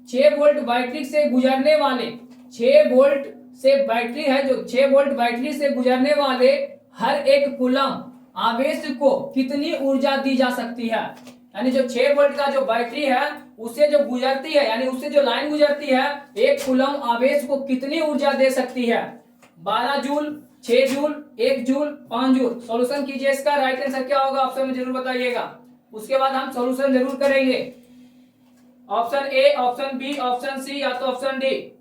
6 वोल्ट बैटरी से गुजरने वाले 6 वोल्ट से बैटरी है, जो 6 वोल्ट बैटरी से गुजरने वाले हर एक कूलम आवेश को कितनी ऊर्जा दी जा सकती है। यानी जो 6 वोल्ट का जो बैटरी है उससे जो गुजरती है, यानी उससे जो लाइन गुजरती है, एक कूलम आवेश को कितनी ऊर्जा दे सकती है। 12 joule, 6 joule, 1 joule, 5 joule. Solution कीजिए, इसका राइट आंसर क्या होगा ऑप्शन में जरूर बताइएगा। उसके बाद हम सॉल्यूशन जरूर करेंगे। Option A, option B, option C या तो ऑप्शन डी।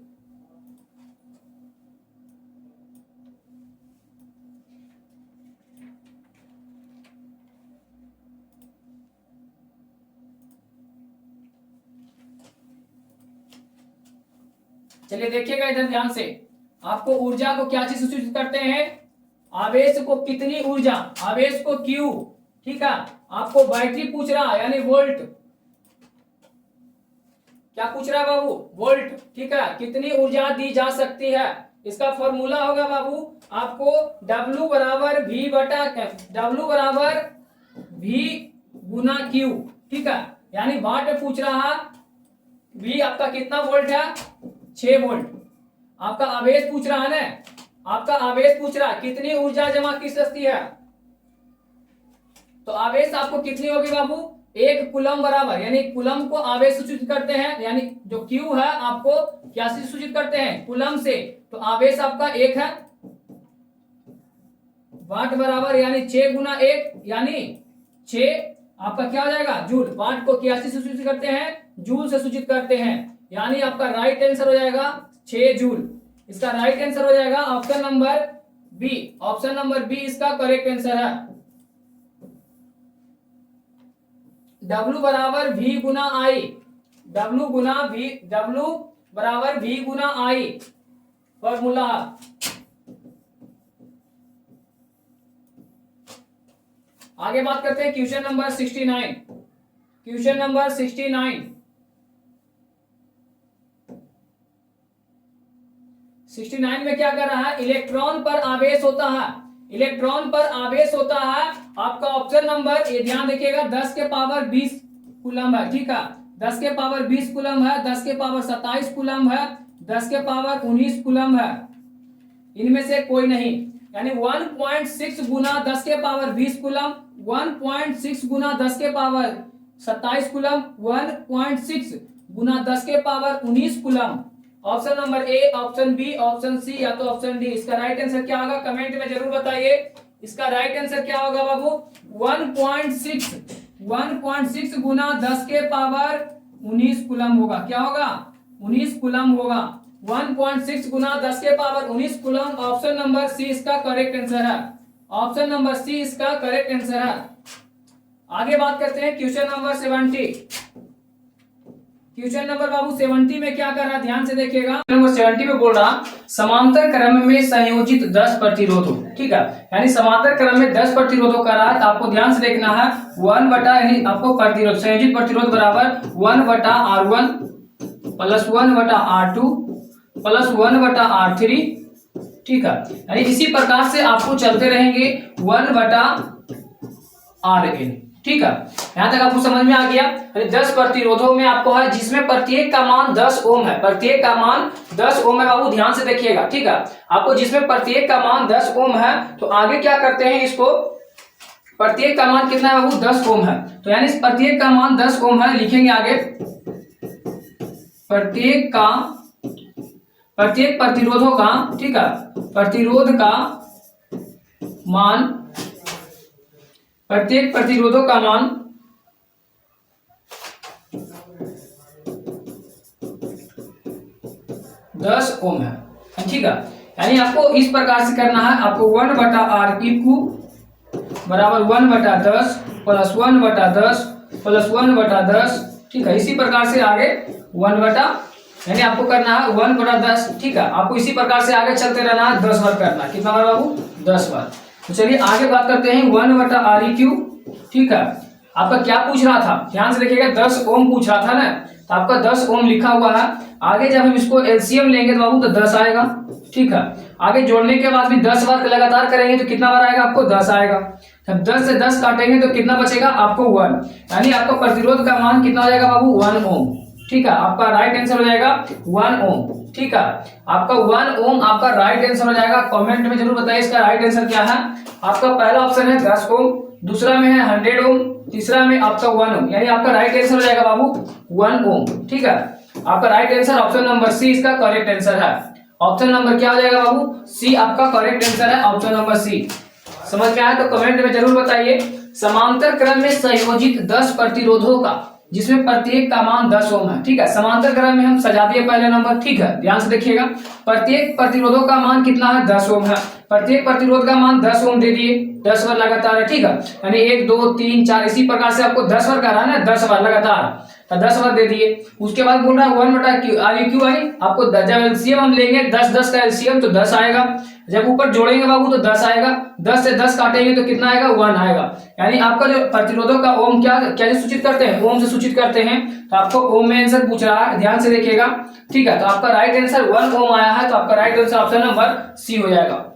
चलिए देखिएगा इधर ध्यान से। आपको ऊर्जा को क्या चीज सूचित करते हैं, आवेश को कितनी ऊर्जा, आवेश को क्यू, ठीक है। आपको बैटरी पूछ रहा यानी वोल्ट, क्या पूछ रहा है बाबू वोल्ट, ठीक है, कितनी ऊर्जा दी जा सकती है। इसका फॉर्मूला होगा बाबू आपको W बराबर V बटा W बराबर V गुना Q, ठीक है। यानी वाट में पूछ रहा, V आपका कितना वोल्ट है 6 वोल्ट। आपका आवेश पूछ रहा है ना, आपका आवेश पूछ रहा है कितनी ऊर्जा जमा की सकती है। तो आवेश आपको कितनी होगी बाबू 1 कूलम बराबर, यानी कूलम को आवेश सूचित करते हैं, यानी जो Q है आपको क्या से सूचित करते हैं कूलम से। तो आवेश आपका 1 है, वाट बराबर यानी 6 गुना 1 यानी 6 आपका क्या हो जाएगा जूल। वाट को क्या से सूचित करते हैं जूल से सूचित करते हैं, यानी आपका राइट आंसर हो जाएगा 6 जूल। इसका राइट आंसर हो जाएगा option number B. Option number B इसका करेक्ट आंसर है। W बराबर V गुना आई, W बराबर V गुना आई फॉर्मूला। आगे बात करते हैं क्वेश्चन नंबर 69। क्वेश्चन नंबर 69 में क्या कर रहा है, इलेक्ट्रॉन पर आवेश होता है, इलेक्ट्रॉन पर आवेश होता है आपका ऑप्शन नंबर, ये ध्यान देखिएगा 10 के पावर 20 कूलम है, ठीक है। 10 के पावर 20 कूलम है, 10 के पावर 27 कूलम है, 10 के पावर 19 कूलम है, इनमें से कोई नहीं। यानी 1.6 गुना 10 के पावर 20 कूलम, 1.6 गुना 10 के पावर 27 कूलम, 1.6 गुना 10 के power 19 coulomb. Option number A, option B, option C या तो ऑप्शन डी। इसका राइट आंसर क्या होगा कमेंट में जरूर बताइए। इसका राइट आंसर क्या होगा बाबू? 1.6 गुना 10 के पावर 19 कूलम होगा। क्या होगा? 19 कूलम होगा। 1.6 गुना 10 के power 19 coulomb. Option number C इसका करेक्ट आंसर है। ऑप्शन नंबर सी इसका करेक्ट आंसर है। आगे बात करते हैं क्वेश्चन नंबर 70। क्वेश्चन नंबर बाबू 70 में क्या कर रहा है, ध्यान से देखिएगा। नंबर 70 में बोल रहा समांतर क्रम में संयोजित 10 प्रतिरोधों, ठीक है। यानी समांतर क्रम में 10 प्रतिरोधों का रहा है, तो आपको ध्यान से देखना है 1 बटा, यानी आपको प्रतिरोध संयोजित प्रतिरोध बराबर 1 बटा R1 प्लस 1 बटा R2 प्लस 1 बटा R3, ठीक है। यानी इसी प्रकार से आपको चलते रहेंगे 1 बटा Rn, ठीक है। यहां तक आपको समझ में आ गया। 10 प्रतिरोधों में आपको है जिसमें प्रत्येक का मान 10 ओम है, प्रत्येक का मान 10 ओम है बाबू, ध्यान से देखिएगा, ठीक है। आपको जिसमें प्रत्येक का मान 10 ओम है, तो आगे क्या करते हैं, इसको प्रत्येक का मान कितना है बाबू? 10 ओम है। तो यानी इस प्रत्येक का मान 10 ओम है, लिखेंगे आगे प्रत्येक प्रतिरोधों का, ठीक है, प्रतिरोध का मान, प्रत्येक प्रतिरोधों का मान 10 ओम है, ठीक है। यानी आपको इस प्रकार से करना है, आपको 1 बटा Req बराबर 1 बटा 10 प्लस 1 बटा 10 प्लस 1 बटा 10, ठीक है। इसी प्रकार से आगे 1 बटा, यानी आपको करना है 1 बटा 10, ठीक है। आपको इसी प्रकार से आगे चलते रहना है, 10 बार करना है। कितना बार बाबू? 10 बार। तो चलिए आगे बात करते हैं 1 बटा Req, ठीक है। आपका क्या पूछ रहा था, ध्यान से देखिएगा, 10 ओम पूछ रहा था ना, तो आपका 10 ओम लिखा हुआ है। आगे जब हम इसको एलसीएम लेंगे तो बाबू तो 10 आएगा, ठीक है। आगे जोड़ने के बाद भी 10 बार लगातार करेंगे तो कितना बार आएगा? आपको 10 आएगा। जब 10 से 10 काटेंगे तो कितना बचेगा? आपको 1। यानी आपका प्रतिरोध का मान कितना हो जाएगा बाबू? 1 ओम, ठीक है। आपका राइट आंसर हो जाएगा 1 ओम, ठीक है। आपका 1 ओम आपका राइट आंसर हो जाएगा। कमेंट में जरूर बताइए इसका राइट आंसर क्या है। आपका पहला ऑप्शन है 10 ओम, दूसरा में है 100 ओम, तीसरा में आपका 1 ओम, यानी आपका राइट आंसर हो जाएगा बाबू 1 ओम, ठीक है। आपका right answer option number C इसका करेक्ट आंसर है। ऑप्शन नंबर क्या हो जाएगा बाबू? सी आपका करेक्ट आंसर है, ऑप्शन नंबर सी। समझ में आया तो कमेंट में जरूर बताइए। समांतर क्रम में संयोजित 10 प्रतिरोधों का जिसमें प्रत्येक का मान 10 ओम है, ठीक है। समांतर क्रम में हम सजा दिए पहले नंबर, ठीक है। ध्यान से देखिएगा, प्रत्येक प्रतिरोधों का मान कितना है? 10 ओम है। प्रत्येक प्रतिरोध का मान 10 ओम दे दिए, 10 बार लगातार है, ठीक है। यानी 1 2 3 4 इसी प्रकार से आपको 10 बार करना है ना, 10 बार लगातार, तो 10 बार दे दिए। उसके बाद बोल रहा है 1 बटा Req आई, आपको जब एलसीएम हम लेंगे 10 का एलसीएम तो 10 आएगा। जब ऊपर जोड़ेंगे बाबू तो 10 आएगा। 10 से 10 काटेंगे तो कितना आएगा? 1 आएगा। यानी आपका जो प्रतिरोधों का ओम क्या से सूचित करते हैं? ओम से सूचित करते हैं। तो आपको ओम में आंसर पूछ रहा है, ध्यान से देखिएगा, ठीक है। तो आपका राइट आंसर 1 ओम आया है, तो आपका right answer option number C हो जाएगा।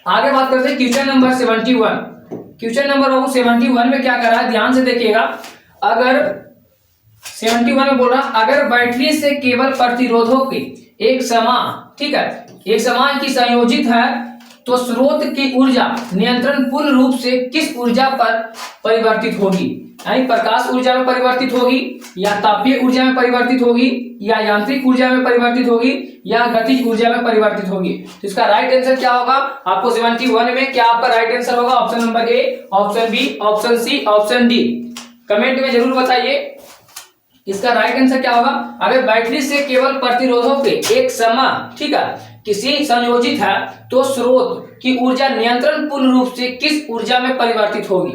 आगे बात करते हैं क्वेश्चन नंबर 71। क्वेश्चन नंबर बाबू 71 में क्या कर रहा है, ध्यान से देखिएगा। अगर 71 में बोल रहा अगर बैटरी से केवल प्रतिरोधों के एक समान, ठीक है, एक समान की संयोजित है तो स्रोत की ऊर्जा नियंत्रण पूर्ण रूप से किस ऊर्जा पर परिवर्तित होगी? यानी प्रकाश ऊर्जा में परिवर्तित होगी, या तापीय ऊर्जा में परिवर्तित होगी, या यांत्रिक ऊर्जा में परिवर्तित होगी, या गतिज ऊर्जा में परिवर्तित होगी। तो इसका राइट आंसर क्या होगा? आपको 71 में क्या आपका राइट आंसर होगा? Option number A, option B, option C, option D. Comment में जरूर बताइए इसका राइट आंसर क्या होगा। अगर बैटरी से केवल प्रतिरोधों के एक समान, ठीक है, किसी संयोजित है तो स्रोत की ऊर्जा नियंत्रण पूर्ण रूप से किस ऊर्जा में परिवर्तित होगी?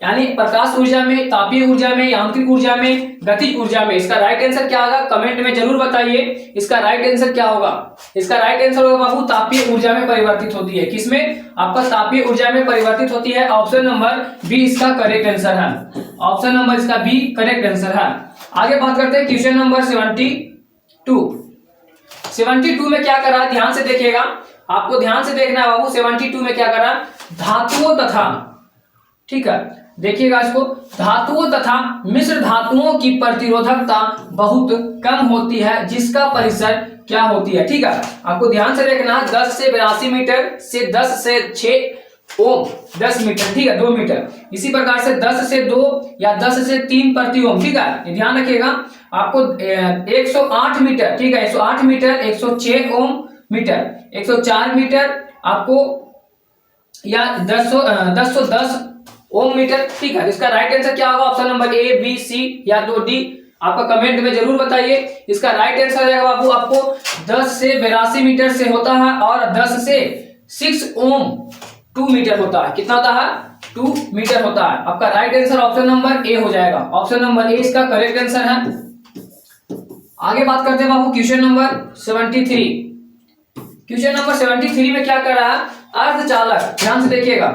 यानी प्रकाश ऊर्जा में, तापीय ऊर्जा में, यांत्रिक ऊर्जा में, गतिज ऊर्जा में। इसका राइट आंसर क्या होगा? कमेंट में जरूर बताइए इसका राइट आंसर क्या होगा। इसका राइट आंसर होगा बाबू तापीय ऊर्जा में परिवर्तित होती है। किसमें? आपका तापीय ऊर्जा में परिवर्तित होती है। ऑप्शन नंबर बी इसका करेक्ट आंसर है। ऑप्शन नंबर इसका बी करेक्ट आंसर है। आगे बात करते हैं क्वेश्चन नंबर 72। 72 में क्या कर रहा है, ध्यान से देखिएगा, आपको ध्यान से देखना है बाबू। 72 में क्या कर रहा है, धातुओं तथा, ठीक है, देखिएगा इसको, धातुओं तथा मिश्र धातुओं की प्रतिरोधकता बहुत कम होती है जिसका परिसर क्या होती है। ठीक है, आपको ध्यान से देखना है, 10 से 82 मीटर से 10 से 6 ओम 10 मीटर, ठीक है 2 मीटर। इसी प्रकार से 10 से 2 या 10 से 3 प्रति ओम। ठीक है, ये ध्यान रखिएगा। आपको 108 मीटर, ठीक है 108 मीटर 106 ओम मीटर, 104 मीटर आपको या 1010 ओम मीटर। ठीक है, इसका राइट आंसर क्या होगा? ऑप्शन नंबर ए, बी, सी या तो डी, आपका कमेंट में जरूर बताइए। इसका राइट आंसर रहेगा बाबू आपको 10 से 82 मीटर से होता है और 10 से 6 ओम 2 मीटर होता है। कितना होता है? 2 मीटर होता है। आपका राइट आंसर ऑप्शन नंबर ए हो जाएगा। ऑप्शन नंबर ए इसका करेक्ट आंसर है। आगे बात करते हैं बाबू क्वेश्चन नंबर 73। क्वेश्चन नंबर 73 में क्या कर रहा है? अर्धचालक, ध्यान से देखिएगा,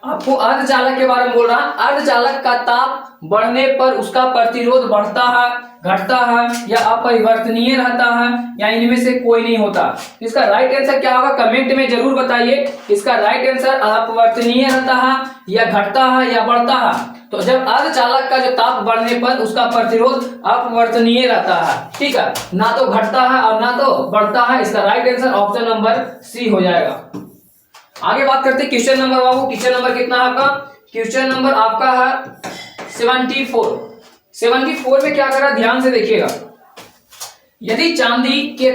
आपको अर्धचालक के बारे में बोल रहा है। अर्धचालक का ताप बढ़ने पर उसका प्रतिरोध बढ़ता है, घटता है या अपरिवर्तनीय रहता है या इनमें से कोई नहीं होता। इसका राइट आंसर क्या होगा? कमेंट में जरूर बताइए। इसका राइट आंसर अपरिवर्तनीय रहता है या घटता है या बढ़ता है। तो जब अर्धचालक का जो ताप बढ़ने पर उसका प्रतिरोध अपरिवर्तनीय रहता है, ठीक है, ना तो घटता है और ना तो बढ़ता है। इसका right answer option number C हो जाएगा। आगे बात करते हैं क्वेश्चन नंबर बाबू। क्वेश्चन नंबर कितना है आपका? क्वेश्चन नंबर आपका है 74। 74 में क्या कर रहा है? ध्यान से देखिएगा। यदि चांदी के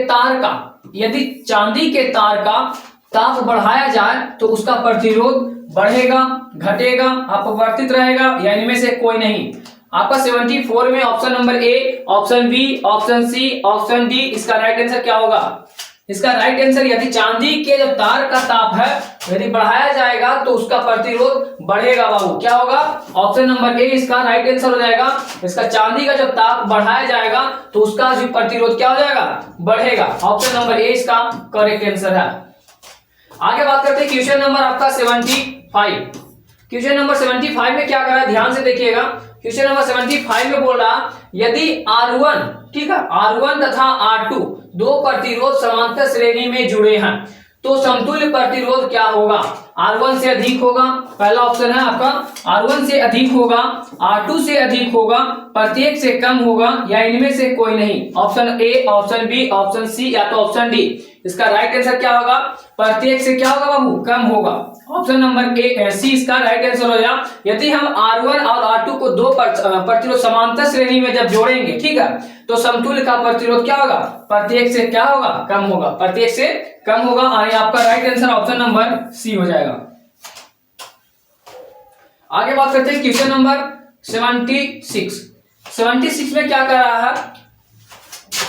तार का ताप बढ़ाया जाए तो उसका प्रतिरोध बढ़ेगा, घटेगा, अपवर्तित रहेगा या इनमें से कोई नहीं। आपका 74 में option number A, option B, option C, option D, इसका राइट आंसर क्या होगा? इसका राइट आंसर, यदि चांदी के जो तार का ताप है यदि बढ़ाया जाएगा तो उसका प्रतिरोध बढ़ेगा बाबू। क्या होगा? ऑप्शन नंबर ए इसका राइट आंसर हो जाएगा। इसका चांदी का जब ताप बढ़ाया जाएगा तो उसका जो प्रतिरोध क्या हो जाएगा? बढ़ेगा। ऑप्शन नंबर ए इसका करेक्ट आंसर है। आगे बात करते हैं क्वेश्चन नंबर आपका 75। क्वेश्चन नंबर 75 में क्या कर रहा है? ध्यान से देखिएगा। क्वेश्चन नंबर 75 में बोल रहा, यदि R1, ठीक है, R1 तथा R2 दो प्रतिरोध समांतर श्रेणी में जुड़े हैं तो समतुल्य प्रतिरोध क्या होगा? R1 से अधिक होगा, पहला ऑप्शन है आपका, R1 से अधिक होगा, R2 से अधिक होगा, प्रत्येक से कम होगा या इनमें से कोई नहीं। Option A, option B, option C या तो ऑप्शन डी। इसका राइट आंसर क्या होगा? प्रत्येक से क्या होगा बाबू? कम होगा। ऑप्शन नंबर ए, सी इसका राइट आंसर हो जाएगा। यदि हम R1 और R2 को दो प्रतिरोध समांतर श्रेणी में जब जोड़ेंगे, ठीक है, तो समतुल्य का प्रतिरोध क्या होगा? प्रत्येक से क्या होगा? कम होगा, प्रत्येक से कम होगा। और आपका right answer option number C हो जाएगा। आगे बात करते हैं क्वेश्चन नंबर 76। 76 में क्या कर रहा है?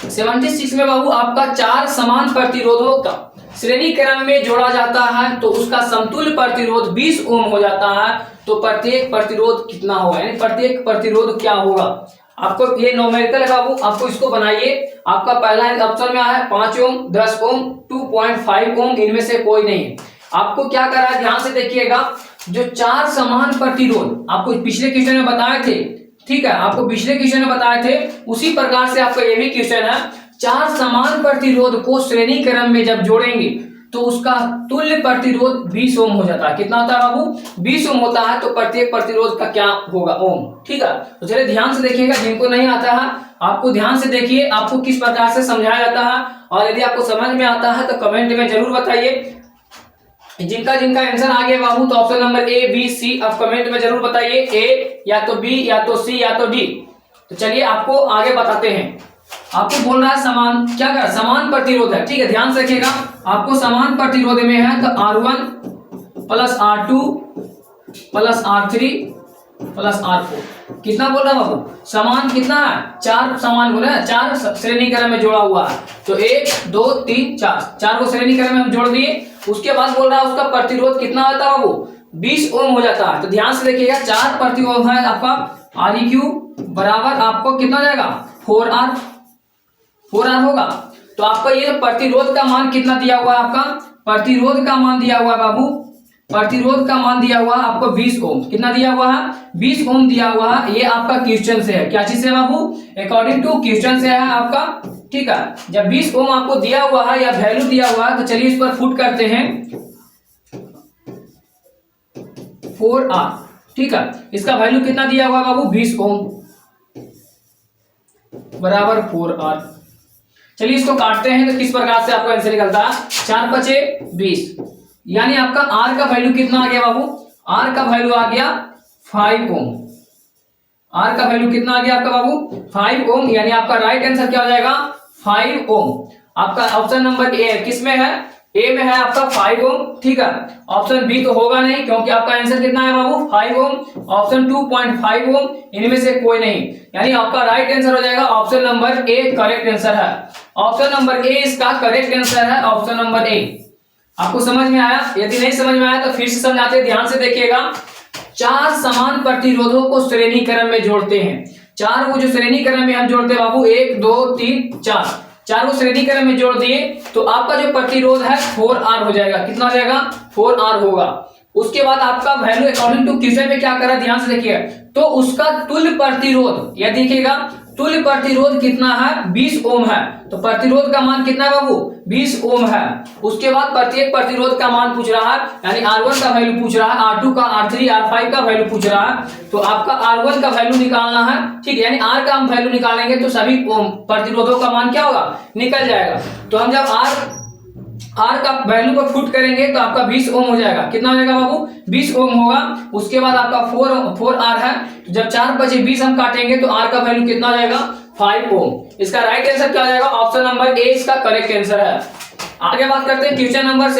76 में बाबू आपका 4 समान प्रतिरोधों का श्रेणी क्रम में जोड़ा जाता है तो उसका समतुल्य प्रतिरोध 20 ओम हो जाता है। तो प्रत्येक प्रतिरोध कितना होगा, यानी प्रत्येक प्रतिरोध क्या होगा? आपको ये न्यूमेरिकल है बाबू, आपको इसको बनाइए। आपका पहला ऑप्शन में आया है 5 ओम, 10 ओम, 2.5 ओम, इनमें से कोई नहीं। आपको क्या कर रहा है? ध्यान से देखिएगा। जो 4 समान प्रतिरोध आपको पिछले क्वेश्चन में बताए थे, ठीक है, आपको पिछले क्वेश्चन में बताए थे, उसी प्रकार से आपका ये भी क्वेश्चन है। 4 समान प्रतिरोध को श्रेणी क्रम में जब जोड़ेंगे तो उसका तुल्य प्रतिरोध 20 ओम हो जाता है। कितना होता है बाबू? 20 ओम होता है। तो प्रत्येक प्रतिरोध का क्या होगा? ओम। ठीक है, तो चलिए ध्यान से देखिएगा। जिनको नहीं आता है आपको ध्यान से देखिए आपको किस प्रकार से समझाया जाता है, और यदि आपको समझ में आता है तो कमेंट में जरूर बताइए। जिनका आंसर आ गया बाबू तो ऑप्शन नंबर ए, बी, सी आप कमेंट में जरूर बताइए। ए या तो बी या तो सी या तो डी। तो चलिए आपको आगे बताते हैं। आपको बोल रहा है समान, क्या कर, समान प्रतिरोध है, ठीक है, ध्यान से रखिएगा। आपको समान प्रतिरोध में है तो R1 plus R2 plus R3 plus R4। कितना बोल रहा है बाबू? समान कितना है? 4 समान बोले, 4 श्रेणी क्रम में जोड़ा हुआ है। तो 1 2 3 4 को श्रेणी क्रम में हम जोड़ दिए। उसके बाद बोल रहा है उसका प्रतिरोध कितना होता है बाबू? 20 ओम हो जाता है। तो ध्यान से देखिएगा 4 प्रतिरोध है आपका Req बराबर आपको कितना हो जाएगा? 4R होगा। तो आपका ये प्रतिरोध का मान कितना दिया हुआ है? आपका प्रतिरोध का मान दिया हुआ है बाबू, प्रतिरोध का मान दिया हुआ है आपको 20 ओम। कितना दिया हुआ है? 20 ओम दिया हुआ है। ये आपका क्वेश्चन से है। क्या चीज से बाबू? अकॉर्डिंग टू क्वेश्चन से है आपका, ठीक है। जब 20 ओम आपको दिया हुआ है या वैल्यू दिया हुआ है तो चलिए इस पर फुट करते हैं 4R। ठीक है, इसका वैल्यू कितना दिया हुआ बाबू 20 ओम बराबर 4R। चलिए इसको काटते हैं तो किस प्रकार से आपको आंसर निकलता है, 4 पचे 20, यानी आपका R का वैल्यू कितना आ गया बाबू, R का वैल्यू आ गया 5 ओम। R का वैल्यू कितना आ गया आपका बाबू 5 ओम, यानी आपका राइट आंसर क्या हो जाएगा 5 ओम। आपका ऑप्शन नंबर ए किस में है, ए में है आपका 5 ओम, ठीक है। ऑप्शन बी तो होगा नहीं क्योंकि आपका आंसर कितना है बाबू 5 ओम। ऑप्शन 2.5 ओम, इनमें से कोई नहीं, यानी आपका राइट आंसर हो जाएगा option number A correct answer है। ऑप्शन नंबर ए इसका करेक्ट आंसर है, ऑप्शन नंबर ए। आपको समझ में आया? यदि नहीं समझ में आया तो फिर से समझाते, ध्यान से देखिएगा। 4 समान प्रतिरोधों को श्रेणी क्रम में जोड़ते हैं। 4 को जो श्रेणी क्रम में हम जोड़ते हैं बाबू 1 2 3 4, 4 को श्रेणी क्रम में जोड़ दिए तो आपका जो प्रतिरोध है 4R हो जाएगा। कितना हो जाएगा 4R होगा। उसके बाद आपका वैल्यू अकॉर्डिंग टू क्वेश्चन में क्या करा, ध्यान से देखिए, तो उसका तुल्य प्रतिरोध, यह देखिएगा तुल्य प्रतिरोध कितना है 20 ओम है, तो प्रतिरोध का मान कितना है बाबू 20 ओम है। उसके बाद प्रत्येक प्रतिरोध का मान पूछ रहा है, यानी R1 का वैल्यू पूछ रहा है, R2 का, R3 R5 का वैल्यू पूछ रहा है, तो आपका R1 का वैल्यू निकालना है, ठीक है। यानी R का हम वैल्यू निकालेंगे तो सभी प्रतिरोधों का मान क्या होगा, निकल जाएगा। तो हम जब R का वैल्यू को फुट करेंगे तो आपका 20 ओम हो जाएगा। कितना हो जाएगा बाबू 20 ओम होगा। उसके बाद आपका 4R है, जब 4 बचे 20 हम काटेंगे तो R का वैल्यू कितना हो जाएगा 5 ओम। इसका राइट आंसर क्या हो जाएगा, ऑप्शन नंबर ए इसका करेक्ट आंसर है। आगे बात करते हैं क्वेश्चन नंबर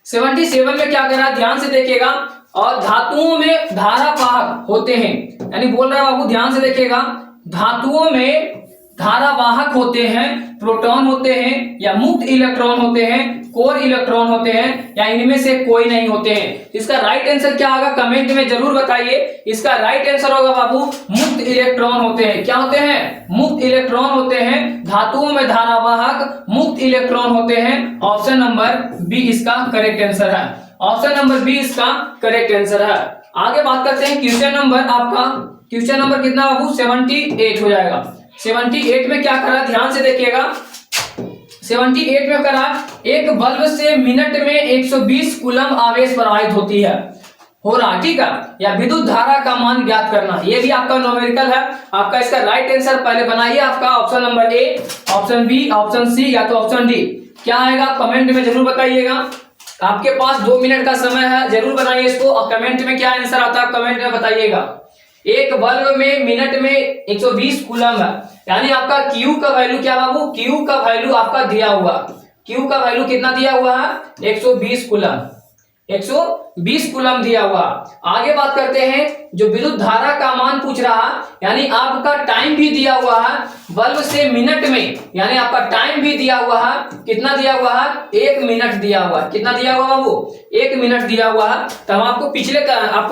77 में क्या कर रहा है, ध्यान से देखिएगा। और धातुओं में धारावाहक होते हैं, यानी बोल रहा है बाबू ध्यान से देखिएगा, धातुओं में धारावाहक होते हैं, प्रोटॉन होते हैं या मुक्त इलेक्ट्रॉन होते हैं, कोर इलेक्ट्रॉन होते हैं, या इनमें से कोई नहीं होते हैं। इसका राइट आंसर क्या होगा कमेंट में जरूर बताइए। इसका राइट आंसर होगा बाबू मुक्त इलेक्ट्रॉन होते हैं। क्या होते हैं, मुक्त इलेक्ट्रॉन होते हैं। धातुओं में धारावाहक मुक्त इलेक्ट्रॉन होते हैं। ऑप्शन नंबर बी इसका करेक्ट आंसर है। ऑप्शन नंबर बी इसका करेक्ट आंसर है। आगे बात करते हैं क्वेश्चन नंबर, आपका क्वेश्चन नंबर कितना बाबू 78 हो जाएगा। 78 में क्या करा, ध्यान से देखिएगा। 78 में करा, एक बल्ब से मिनट में 120 कूलम आवेश प्रवाहित होती है, हो रहा, ठीक है, या विद्युत धारा का मान ज्ञात करना। ये भी आपका न्यूमेरिकल है। आपका इसका राइट आंसर पहले बनाइए, आपका option number A, option B, option C या तो ऑप्शन डी। क्या आएगा कमेंट में जरूर बताइएगा। आपके पास 2 मिनट का समय है, जरूर बनाइए इसको और कमेंट में क्या आंसर आता है कमेंट में बताइएगा। एक बल्ब में मिनट में 120 कूलम है, यानी आपका Q का वैल्यू क्या बाबू, Q का वैल्यू आपका दिया हुआ, Q का वैल्यू कितना दिया हुआ है 120 कूलम, 120 कूलम दिया हुआ। आगे बात करते हैं, जो विद्युत धारा का मान पूछ रहा, यानी आपका टाइम भी दिया हुआ है, बल्ब से मिनट में, यानी आपका टाइम भी दिया हुआ है। कितना दिया हुआ है 1 मिनट दिया हुआ है। कितना दिया हुआ बाबू 1 मिनट दिया हुआ है। तो हम आपको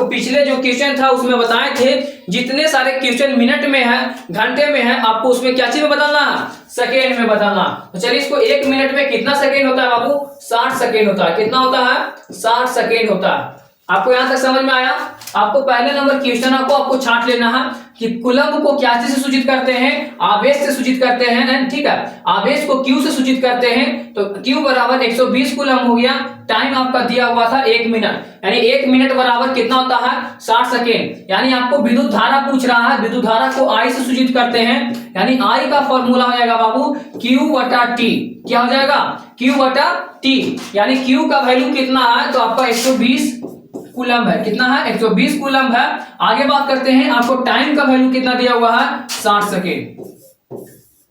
पिछले जो क्वेश्चन था उसमें बताए थे, जितने सारे क्वेश्चन मिनट में है, घंटे में है, आपको उसमें क्या चीज में बदलना है, सेकेंड में बदलना। तो चलिए इसको 1 मिनट में कितना सेकेंड होता है बाबू 60 सेकेंड होता है। कितना होता है 60 सेकेंड होता है। आपको यहां तक समझ में आया। आपको पहले नंबर क्वेश्चन आपको छांट लेना है कि कूलम को क्या चीज से सूचित करते हैं, आवेश से सूचित करते हैं, ठीक है। आवेश को Q से सूचित करते हैं, तो Q बराबर 120 कूलम हो गया। टाइम आपका दिया हुआ था 1 मिनट, यानी 1 मिनट बराबर कितना होता है 60 सेकेंड। यानी आपको विद्युत धारा पूछ रहा है, विद्युत धारा को I से सूचित करते हैं, यानी I का फॉर्मूला हो जाएगा बाबू Q/T। क्या हो जाएगा Q/T, यानी Q का वैल्यू कितना है, तो आपका 120 कूलम है। कितना है 120 कूलम है। आगे बात करते हैं, आपको टाइम का वैल्यू कितना दिया हुआ है 60 सेकेंड,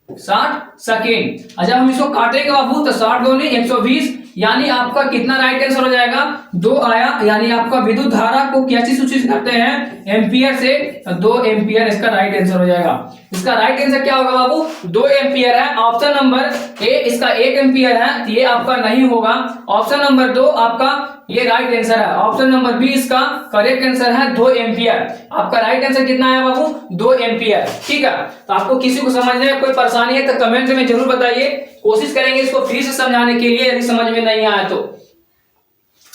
60 सेकेंड। अच्छा हम इसको काटेंगे बाबू तो 60 दूनी 120, यानी आपका कितना राइट आंसर हो जाएगा 2 आया। यानी आपका विद्युत धारा को क्या चीज सूचित करते हैं, एम्पियर से, 2 एम्पियर इसका राइट आंसर हो जाएगा। इसका राइट आंसर क्या होगा बाबू 2 एम्पियर है। ऑप्शन नंबर ए इसका 1 एम्पियर है, ये आपका नहीं होगा। ऑप्शन नंबर 2 आपका ये राइट आंसर है। ऑप्शन नंबर बी इसका करेक्ट आंसर है 2 एम्पियर। आपका राइट आंसर कितना है बाबू 2 एम्पियर, ठीक है। तो आपको किसी को समझने में कोई परेशानी है तो कमेंट में जरूर बताइए, कोशिश करेंगे इसको फिर से समझाने के लिए, यदि समझ में नहीं आया तो।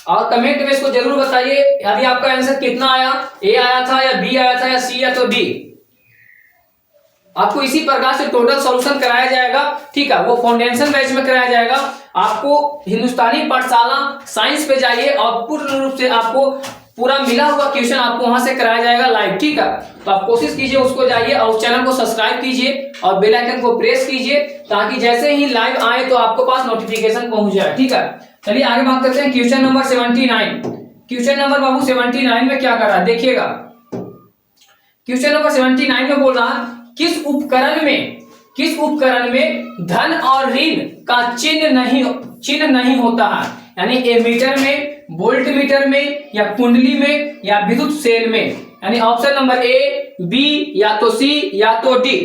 और कमेंट में इसको जरूर बताइए यदि आपका आंसर कितना आया, ए आया था या बी आया था या सी या तो डी। आपको इसी प्रकार से टोटल सॉल्यूशन कराया जाएगा, ठीक है। वो फाउंडेशन बैच में कराया जाएगा। आपको हिंदुस्तानी पाठशाला साइंस पे जाइए और पूर्ण रूप से आपको पूरा मिला हुआ क्वेश्चन आपको वहां से कराया जाएगा लाइव, ठीक है। तो आप कोशिश कीजिए उसको जाइए और उस चैनल को सब्सक्राइब कीजिए और बेल आइकन को प्रेस कीजिए ताकि जैसे ही लाइव आए तो आपको पास नोटिफिकेशन पहुंच जाए, ठीक है। चलिए आगे बात करते हैं क्वेश्चन नंबर 79। क्वेश्चन नंबर बाबू 79 में क्या कर रहा है देखिएगा। क्वेश्चन नंबर 79 में बोल रहा है किस उपकरण में धन और ऋण का चिन्ह नहीं होता है, यानी एमीटर में, वोल्ट मीटर में, या कुंडली में, या विद्युत सेल में। यानी ऑप्शन नंबर ए, बी, या तो सी या तो डी।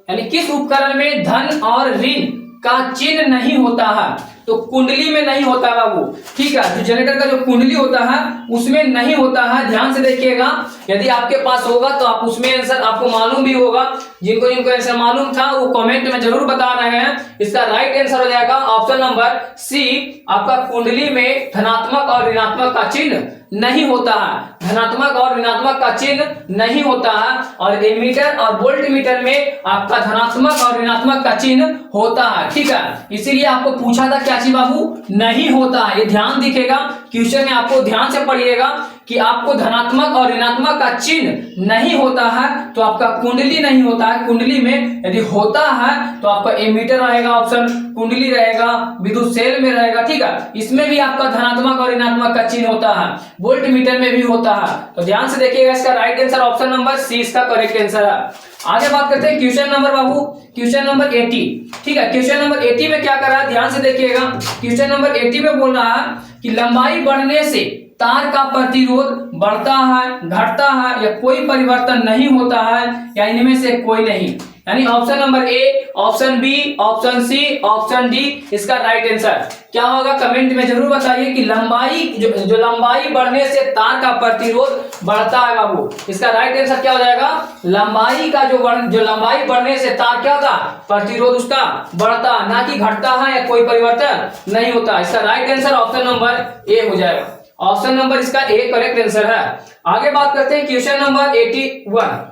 यानी किस उपकरण में धन और ऋण का चिन्ह नहीं होता है, तो कुंडली में नहीं होता बाबू, ठीक है। जो जनरेटर का जो कुंडली होता है उसमें नहीं होता है, ध्यान से देखिएगा। यदि आपके पास होगा तो आप उसमें आंसर आपको मालूम भी होगा। जिनको आंसर मालूम था वो कमेंट में जरूर बता रहे हैं। इसका राइट आंसर हो जाएगा ऑप्शन नंबर सी, आपका कुंडली में धनात्मक और ऋणात्मक का चिन्ह नहीं होता है, धनात्मक और ऋणात्मक का चिन्ह नहीं होता है। और एमीटर और वोल्ट मीटर में आपका धनात्मक और ऋणात्मक का चिन्ह होता है, ठीक है। इसीलिए आपको पूछा था क्या चीज बाबू, नहीं होता है। ये ध्यान दिखेगा क्वेश्चन में, आपको ध्यान से पढ़िएगा कि आपको धनात्मक और ऋणात्मक का चिन्ह नहीं होता है तो आपका कुंडली नहीं होता है। कुंडली में यदि होता है तो आपका एमीटर रहेगा ऑप्शन, कुंडली रहेगा, विद्युत सेल में रहेगा, ठीक है। इसमें भी आपका धनात्मक और ऋणात्मक का चिन्ह होता है, वोल्ट मीटर में भी होता है। तो ध्यान से देखिएगा, इसका right answer option number C इसका करेक्ट आंसर है। आगे बात करते हैं क्वेश्चन नंबर बाबू, क्वेश्चन नंबर 80, ठीक है। क्वेश्चन नंबर 80 में क्या कर रहा है ध्यान से देखिएगा। क्वेश्चन नंबर 80 में बोल रहा है कि लंबाई बढ़ने से तार का प्रतिरोध बढ़ता है, घटता है, या कोई परिवर्तन नहीं होता है, या इनमें से कोई नहीं। यानी option number A, option B, option C, option D इसका राइट आंसर क्या होगा कमेंट में जरूर बताइए कि लंबाई जो लंबाई बढ़ने से तार का प्रतिरोध बढ़ता है बाबू, इसका राइट आंसर क्या हो जाएगा, लंबाई का जो लंबाई बढ़ने से तार क्या होता प्रतिरोध उसका बढ़ता, ना कि घटता है या कोई परिवर्तन नहीं होता। इसका राइट आंसर ऑप्शन नंबर ए हो जाएगा। ऑप्शन नंबर इसका ए करेक्ट आंसर है। आगे बात करते हैं क्वेश्चन नंबर 81।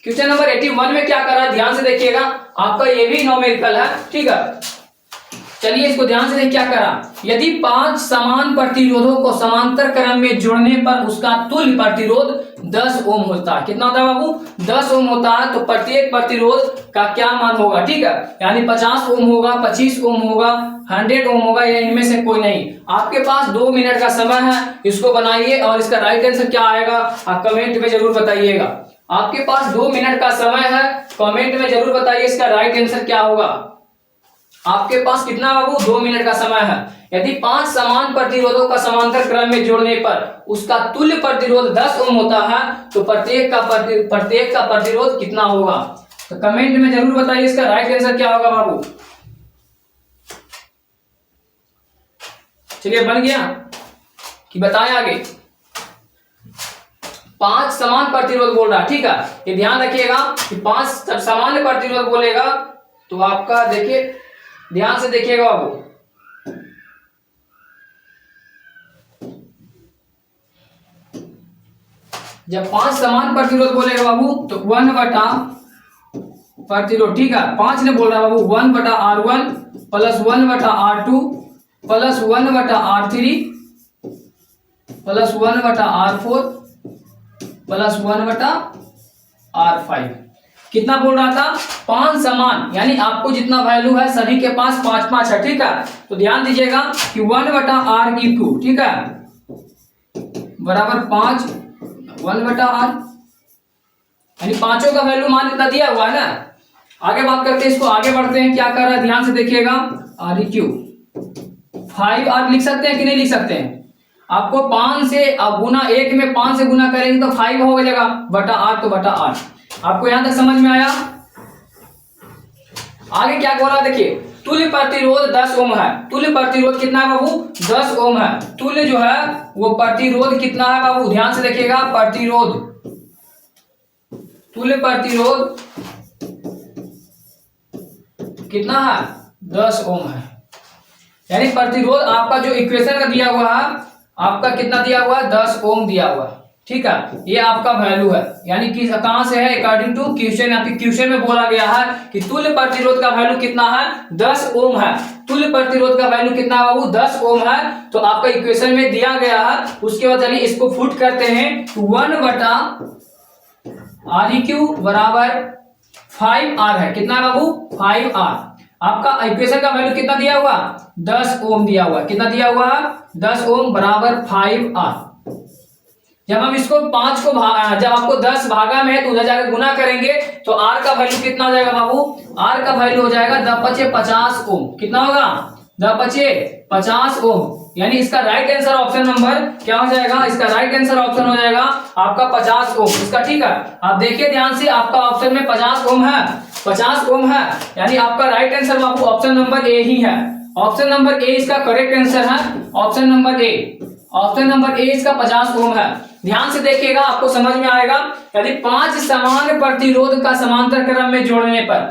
क्वेश्चन नंबर 81 में क्या कर रहा है ध्यान से देखिएगा, आपका ये भी न्यूमेरिकल है, ठीक है। चलिए इसको ध्यान से देख क्या करा, यदि 5 समान प्रतिरोधों को समांतर क्रम में जोड़ने पर उसका तुल्य प्रतिरोध 10 ओम होता है। कितना होता है बाबू, 10 ओम होता है। तो प्रत्येक प्रतिरोध का क्या मान होगा, ठीक है। यानी 50 ओम होगा, 25 ओम होगा, 100 ओम होगा, या इनमें से कोई नहीं। आपके पास 2 मिनट का समय है, इसको बनाइए और इसका राइट आंसर क्या आएगा आप कमेंट में जरूर बताइएगा। आपके पास 2 मिनट का समय है, कमेंट में जरूर बताइए इसका राइट आंसर क्या होगा। आपके पास कितना बाबू 2 मिनट का समय है। यदि 5 समान प्रतिरोधों का समांतर क्रम में जोड़ने पर उसका तुल्य प्रतिरोध 10 ओम होता है तो प्रत्येक का प्रतिरोध कितना होगा, तो कमेंट में जरूर बताइए इसका राइट आंसर क्या होगा बाबू। चलिए बन गया कि बताएं आगे। 5 समान प्रतिरोध बोल रहा है, ठीक है। ये ध्यान रखिएगा कि 5 समान प्रतिरोध बोलेगा तो आपका देखिए ध्यान से देखिएगा बाबू, जब 5 समान प्रतिरोध बोलेगा बाबू तो 1 बटा प्रतिरोध, ठीक है। 5 ने बोल रहा है बाबू 1 बटा R1 प्लस 1 बटा R2 प्लस 1 बटा R3 प्लस 1 बटा R4 प्लस 1 बटा R5। कितना बोल रहा था 5 समान, यानी आपको जितना वैल्यू है सभी के पास 5-5 है, ठीक है। तो ध्यान दीजिएगा कि 1 बटा R3, ठीक है, बराबर 5 1 बटा R, यानी पांचों का वैल्यू मान इतना दिया हुआ है ना। आगे बात करते हैं, इसको आगे बढ़ते हैं, क्या कर रहा है ध्यान से देखिएगा। RQ 5R लिख सकते हैं कि नहीं लिख सकते हैं, आपको 5 से गुना 1 में 5 से गुना करेंगे तो 5 हो जाएगा बटा R, तो बटा R। आपको यहां तक समझ में आया। आगे क्या बोल रहा देखिए, तुल्य प्रतिरोध 10 ओम है। तुल्य प्रतिरोध कितना है बाबू 10 ओम है। तुल्य जो है वो प्रतिरोध कितना है बाबू, ध्यान से देखिएगा, प्रतिरोध, तुल्य प्रतिरोध कितना है 10 ओम है। यानी प्रतिरोध आपका जो इक्वेशन का दिया हुआ है आपका कितना दिया हुआ है 10 ओम दिया हुआ है, ठीक है, ये आपका वैल्यू है, यानी कि कहां से है, अकॉर्डिंग टू क्वेश्चन। यहाँ पे क्वेश्चन में बोला गया है कि तुल्य प्रतिरोध का वैल्यू कितना है, 10 ओम है। तुल्य प्रतिरोध का वैल्यू कितना है बाबू, 10 ओम है। तो आपका इक्वेशन में दिया गया है। उसके बाद चलिए इसको फुट करते हैं, 1/Req बराबर 5R है। कितना है बाबू, 5R। आपका इक्वेशन का वैल्यू कितना दिया हुआ, 10 ओम दिया हुआ। कितना दिया हुआ है, 10 ओम बराबर 5R। जब हम इसको 5 को जब आपको 10 भागा में है तो उधर जाकर गुना करेंगे तो R का वैल्यू कितना हो जाएगा बाबू, R का वैल्यू हो जाएगा 10×50 ओम। कितना होगा, 10×50 ओम। यानी इसका राइट आंसर ऑप्शन नंबर क्या हो जाएगा, इसका राइट आंसर ऑप्शन हो जाएगा आपका 50 ओम इसका। ठीक है, आप देखिए ध्यान से, आपका ऑप्शन में 50 ओम है, 50 ओम है। यानी आपका राइट आंसर बाबू ऑप्शन नंबर ए ही है। ऑप्शन नंबर ए इसका करेक्ट आंसर है। Option number A, option number A इसका 50 ओम है। ध्यान से देखिएगा, आपको समझ में आएगा। यदि 5 समान प्रतिरोध का समांतर क्रम में जोड़ने पर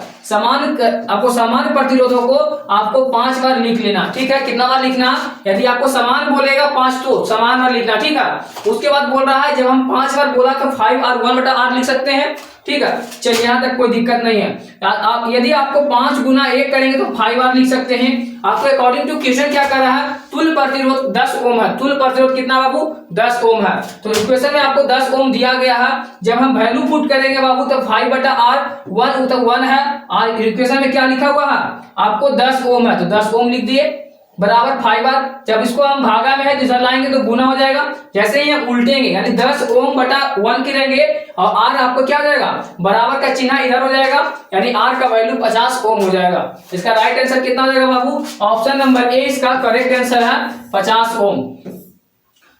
आपको समान प्रतिरोधों को आपको 5 बार लिख लेना। ठीक है, कितना बार लिखना, यदि आपको समान बोलेगा 5 तो समान बार लिखना। ठीक है, उसके बाद बोल रहा है जब हम 5 बार बोला तो 5R 1/R लिख सकते हैं। ठीक है, चलिए यहाँ तक कोई दिक्कत नहीं है। आप यदि आपको 5 गुना 1 करेंगे तो 5R लिख सकते हैं। आपको अकॉर्डिंग टू क्वेश्चन क्या कर रहा है, तुल्य प्रतिरोध 10 ओम है। तुल्य प्रतिरोध कितना बाबू, 10 ओम है। तो इक्वेशन में आपको 10 ओम दिया गया है। जब हम वैल्यू पुट करेंगे बाबू तो 5/R 1 है। और इक्वेशन में क्या लिखा हुआ है, आपको 10 ओम है तो 10 ओम लिख दिए बराबर 5R। जब इसको हम भागा में है तो इधर लाएंगे तो गुना हो जाएगा। जैसे ही हम उल्टेंगे यानी 10 ओम बटा 1 करेंगे और R आपको क्या हो जाएगा, बराबर का चिन्ह इधर हो जाएगा, यानी R का वैल्यू 50 ओम हो जाएगा। इसका राइट आंसर कितना हो जाएगा बाबू, ऑप्शन नंबर ए इसका करेक्ट आंसर है 50 ओम।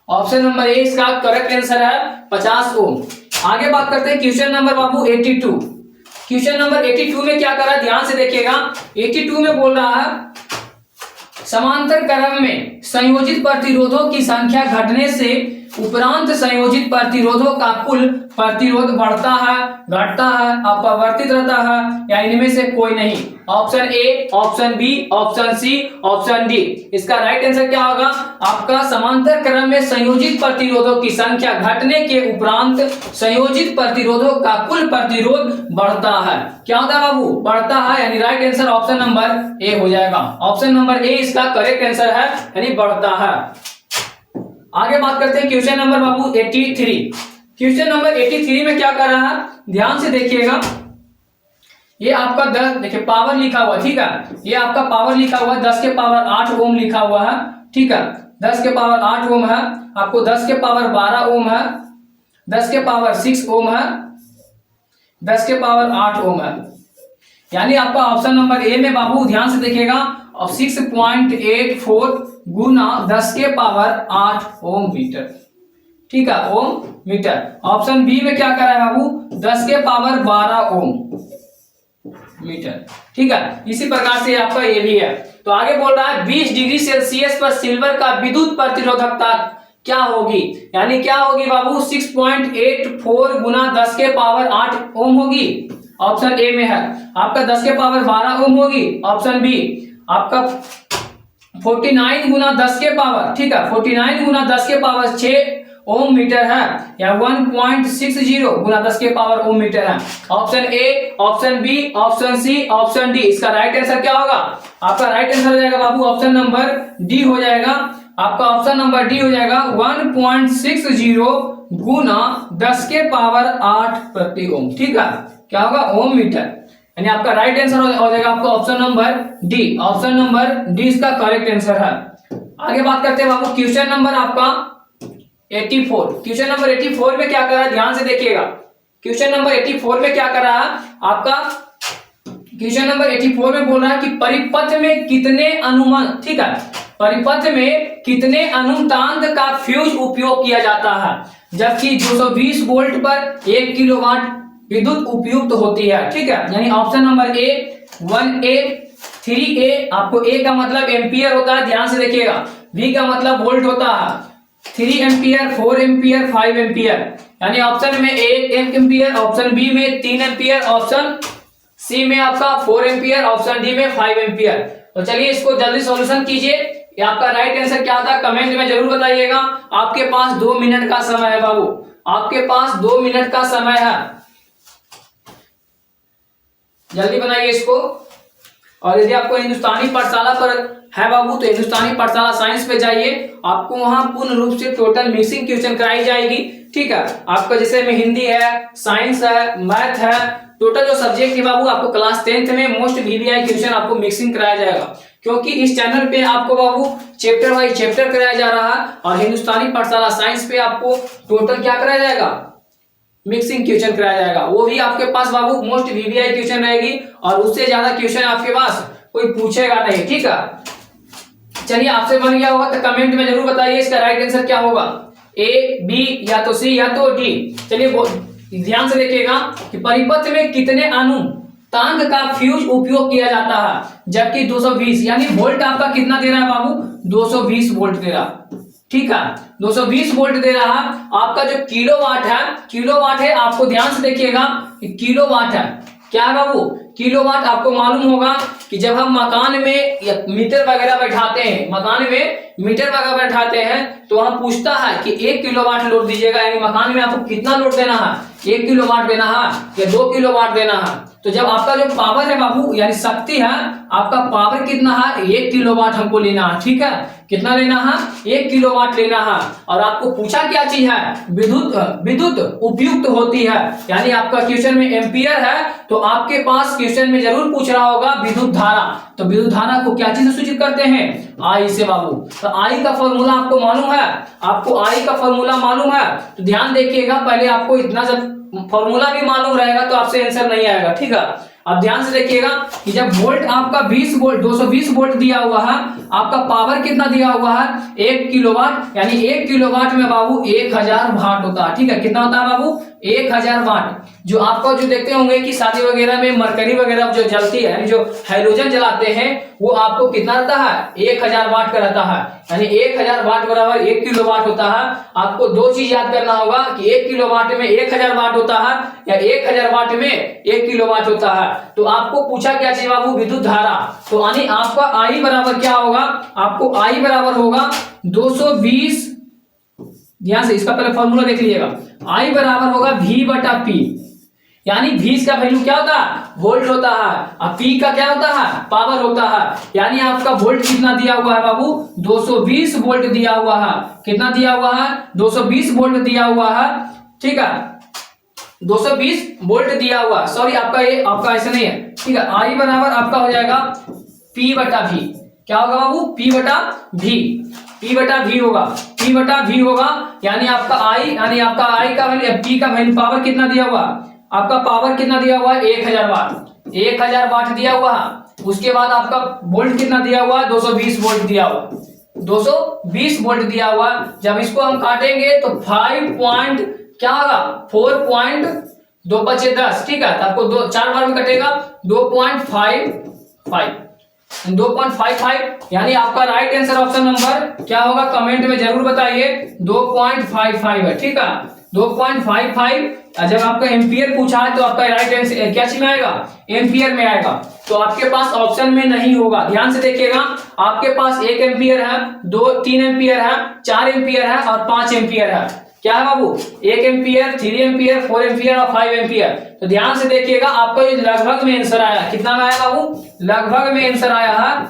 ऑप्शन नंबर ए इसका करेक्ट आंसर है 50 ओम। आगे बात करते हैं क्वेश्चन नंबर बाबू 82। क्वेश्चन नंबर 82 में क्या कर रहा है, ध्यान से देखिएगा। 82 में बोल रहा है समांतर क्रम में संयोजित प्रतिरोधों की संख्या घटने से उपरांत संयोजित प्रतिरोधों का कुल प्रतिरोध बढ़ता है, घटता है, अपरिवर्तित रहता है या इनमें से कोई नहीं। Option A, option B, option C, option D. इसका राइट आंसर क्या होगा, आपका समांतर क्रम में संयोजित प्रतिरोधों की संख्या घटने के उपरांत संयोजित प्रतिरोधों का कुल प्रतिरोध बढ़ता है। क्या होता है बाबू, बढ़ता है। यानी राइट आंसर ऑप्शन नंबर ए हो जाएगा। ऑप्शन नंबर ए इसका करेक्ट आंसर है, यानी बढ़ता है। आगे बात करते हैं क्वेश्चन नंबर बाबू 83। क्वेश्चन नंबर 83 में क्या कर रहा है, ध्यान से देखिएगा। ये आपका 10 देखिए पावर लिखा हुआ, ठीक है, ये आपका पावर लिखा हुआ 10 के पावर 8 ओम लिखा हुआ है। ठीक है, 10 के पावर 8 ओम है। आपको 10 के पावर 12 ओम है, 10 के पावर 6 ओम है, 10 के पावर 8 ओम है। यानी आपका ऑप्शन नंबर ए में बाबू ध्यान से देखिएगा, और 6.84 गुना 10 के पावर 8 ओम मीटर। ठीक है, ओम मीटर। ऑप्शन बी में क्या कर रहा है बाबू, 10 के पावर 12 ओम मीटर। ठीक है, इसी प्रकार से आपका ये भी है। तो आगे बोल रहा है 20 डिग्री सेल्सियस पर सिल्वर का विद्युत प्रतिरोधकता क्या होगी। यानी क्या होगी बाबू, 6.84 गुना 10 के पावर 8 ओम होगी। ऑप्शन ए में है। आपका 10 के पावर 12 ओम होगी। ऑप्शन बी आपका 49 गुना 10 के पावर, ठीक है, 49 गुना 10 के पावर 6 ओम मीटर है, या 1.60 गुना 10 के पावर ओम मीटर है। Option A, option B, option C, option D. इसका राइट आंसर क्या होगा, आपका राइट आंसर हो जाएगा बाबू ऑप्शन नंबर डी हो जाएगा। आपका ऑप्शन नंबर डी हो जाएगा 1.60 गुना 10 के पावर 8 प्रति ओम। ठीक है, क्या होगा, ओम मीटर। यानी आपका राइट आंसर हो जाएगा आपका option number D. Option number D इसका करेक्ट आंसर है। आगे बात करते हैं बाबू क्वेश्चन नंबर आपका 84। क्वेश्चन नंबर 84 में क्या कर रहा है, ध्यान से देखिएगा। क्वेश्चन नंबर 84 में क्या कर रहा है आपका, क्वेश्चन नंबर 84 में बोल रहा है कि परिपथ में कितने अनुमान, ठीक है, परिपथ में कितने अनुतांत का फ्यूज उपयोग किया जाता है, जबकि 220 वोल्ट पर 1 किलोवाट विद्युत उपयुक्त होती है। ठीक है, यानी ऑप्शन नंबर ए 1A 3A। आपको ए का मतलब एम्पियर होता है, ध्यान से देखिएगा। V का मतलब वोल्ट होता है। 3 एम्पियर, 4 एम्पियर, 5 एम्पियर। यानी ऑप्शन में 1 एम्पियर, ऑप्शन बी में 3 एम्पियर, ऑप्शन सी में आपका 4 एम्पियर, ऑप्शन डी में 5 एम्पियर। तो चलिए इसको जल्दी सॉल्यूशन कीजिए। ये आपका राइट आंसर क्या था, कमेंट में जरूर बताइएगा। आपके पास 2 मिनट का समय है बाबू। आपके पास 2 मिनट का समय है, जल्दी बनाइए इसको। और यदि आपको हिंदुस्तानी पाठशाला पर है बाबू तो हिंदुस्तानी पाठशाला साइंस पे जाइए, आपको वहां पूर्ण रूप से टोटल मिक्सिंग क्वेश्चन कराई जाएगी। ठीक है, आपका जैसे में हिंदी है, साइंस है, मैथ है, टोटल जो सब्जेक्ट है बाबू आपको क्लास 10th में मोस्ट वीवीआई क्वेश्चन आपको मिक्सिंग कराया जाएगा, क्योंकि इस चैनल पे आपको बाबू चैप्टर वाइज चैप्टर कराया जा रहा है और हिंदुस्तानी पाठशाला साइंस पे आपको टोटल क्या कराया जाएगा, मिक्सिंग क्वेश्चन कराया जाएगा। वो भी आपके पास बाबू मोस्ट वीवीआई क्वेश्चन रहेगी और उससे ज्यादा क्वेश्चन आपके पास कोई पूछेगा नहीं। ठीक है, चलिए आपसे बन गया होगा तो कमेंट में जरूर बताइए इसका राइट आंसर क्या होगा, ए, बी या तो सी या तो डी। चलिए ध्यान से देखिएगा कि परिपथ में कितने अनुतांक का फ्यूज उपयोग किया जाता है, जबकि 220 यानी वोल्ट आपका कितना दे रहा है बाबू, 220 वोल्ट दे रहा। ठीक है, 220 वोल्ट दे रहा। आपका जो किलोवाट है आपको ध्यान से देखिएगा, किलोवाट है क्या है बाबू, किलोवाट। आपको मालूम होगा कि जब हम मकान में मीटर वगैरह बैठाते हैं, मकान में मीटर वगैरह बैठाते हैं तो वहां पूछता है कि 1 किलोवाट लोड दीजिएगा, यानी मकान में आपको कितना लोड देना है, 1 किलोवाट देना है या 2 किलोवाट देना है। तो जब आपका जो पावर है बाबू यानी शक्ति है, आपका पावर कितना है, 1 किलोवाट हमको लेना है। ठीक है, कितना लेना है, 1 किलोवाट लेना है। और आपको पूछा क्या चीज है, विद्युत उपयुक्त होती है, यानी आपका क्वेश्चन में एम्पियर है तो आपके पास क्वेश्चन में जरूर पूछ रहा होगा विद्युत धारा। तो विद्युत धारा को क्या चीज से सूचित करते हैं, आई से बाबू। तो आई का फॉर्मूला आपको मालूम है, आपको आई का फॉर्मूला मालूम है तो ध्यान देखिएगा, पहले आपको इतना जब फॉर्मूला भी मालूम रहेगा तो आपसे आंसर नहीं आएगा। ठीक है, अब ध्यान से देखिएगा कि जब वोल्ट आपका 20 वोल्ट 220 वोल्ट दिया हुआ है, आपका पावर कितना दिया हुआ है, 1 किलोवाट, यानी 1 किलोवाट में बाबू 1000 वाट होता है। ठीक है, कितना होता है बाबू, 1000 वाट। जो आपको जो देखते होंगे कि शादी वगैरह में मरकरी वगैरह जो जलती है, जो हाइड्रोजन जलाते हैं, वो आपको कितना रहता है, 1000 वाट का रहता है, यानी 1000 वाट बराबर 1 किलोवाट होता है। आपको दो चीज याद करना होगा कि 1 किलोवाट में 1000 वाट होता है या 1000 वाट में 1 किलोवाट होता है। तो आपको पूछा क्या चाहिए बाबू, विद्युत धारा। तो यानी आपका आई बराबर क्या होगा, आपको आई बराबर होगा 220, ध्यान से इसका पहले फॉर्मूला देख लीजिएगा, आई बराबर होगा V बटा P, यानी V का वैल्यू क्या होता है, वोल्ट होता है, और P का क्या होता है, पावर होता है। यानी आपका वोल्ट कितना दिया हुआ है बाबू, 220 वोल्ट दिया हुआ है। कितना दिया हुआ है, 220 वोल्ट दिया हुआ है। ठीक है, 220 वोल्ट दिया हुआ, सॉरी आपका ये आपका ऐसा नहीं है। ठीक है, आई बराबर आपका हो जाएगा P बटा V, क्या होगा बाबू, P बटा V, P बटा V होगा, P बटा V होगा। यानी आपका आई, यानी आपका आई का वैल्यू, P का वैल्यू, पावर कितना दिया हुआ, आपका पावर कितना दिया हुआ है, 1000 वाट, 1000 वाट दिया हुआ है। उसके बाद आपका वोल्ट कितना दिया हुआ है, 220 वोल्ट दिया हुआ, 220 वोल्ट दिया हुआ। जब इसको हम काटेंगे तो 5 पॉइंट क्या होगा, 4.2 बचे 10। ठीक है, तो आपको 4 बार में कटेगा, 2.55, 2.55, यानी आपका राइट आंसर ऑप्शन नंबर क्या होगा, कमेंट में जरूर बताइए, 2.55 है। ठीक है, 2.55। जब आपका एम्पियर पूछा है तो आपका राइट आंसर क्या चीज में आएगा, एम्पियर में आएगा। तो आपके पास ऑप्शन में नहीं होगा, ध्यान से देखिएगा, आपके पास 1 एम्पियर है, 3 एम्पियर है, 4 एम्पियर है और 5 एम्पियर है। क्या है बाबू, 1 एम्पियर, 3 एम्पियर, 4 एम्पियर और 5 एम्पियर। तो ध्यान से देखिएगा, आपका ये लगभग में आंसर आया, कितना में आया बाबू, लगभग में आंसर आया है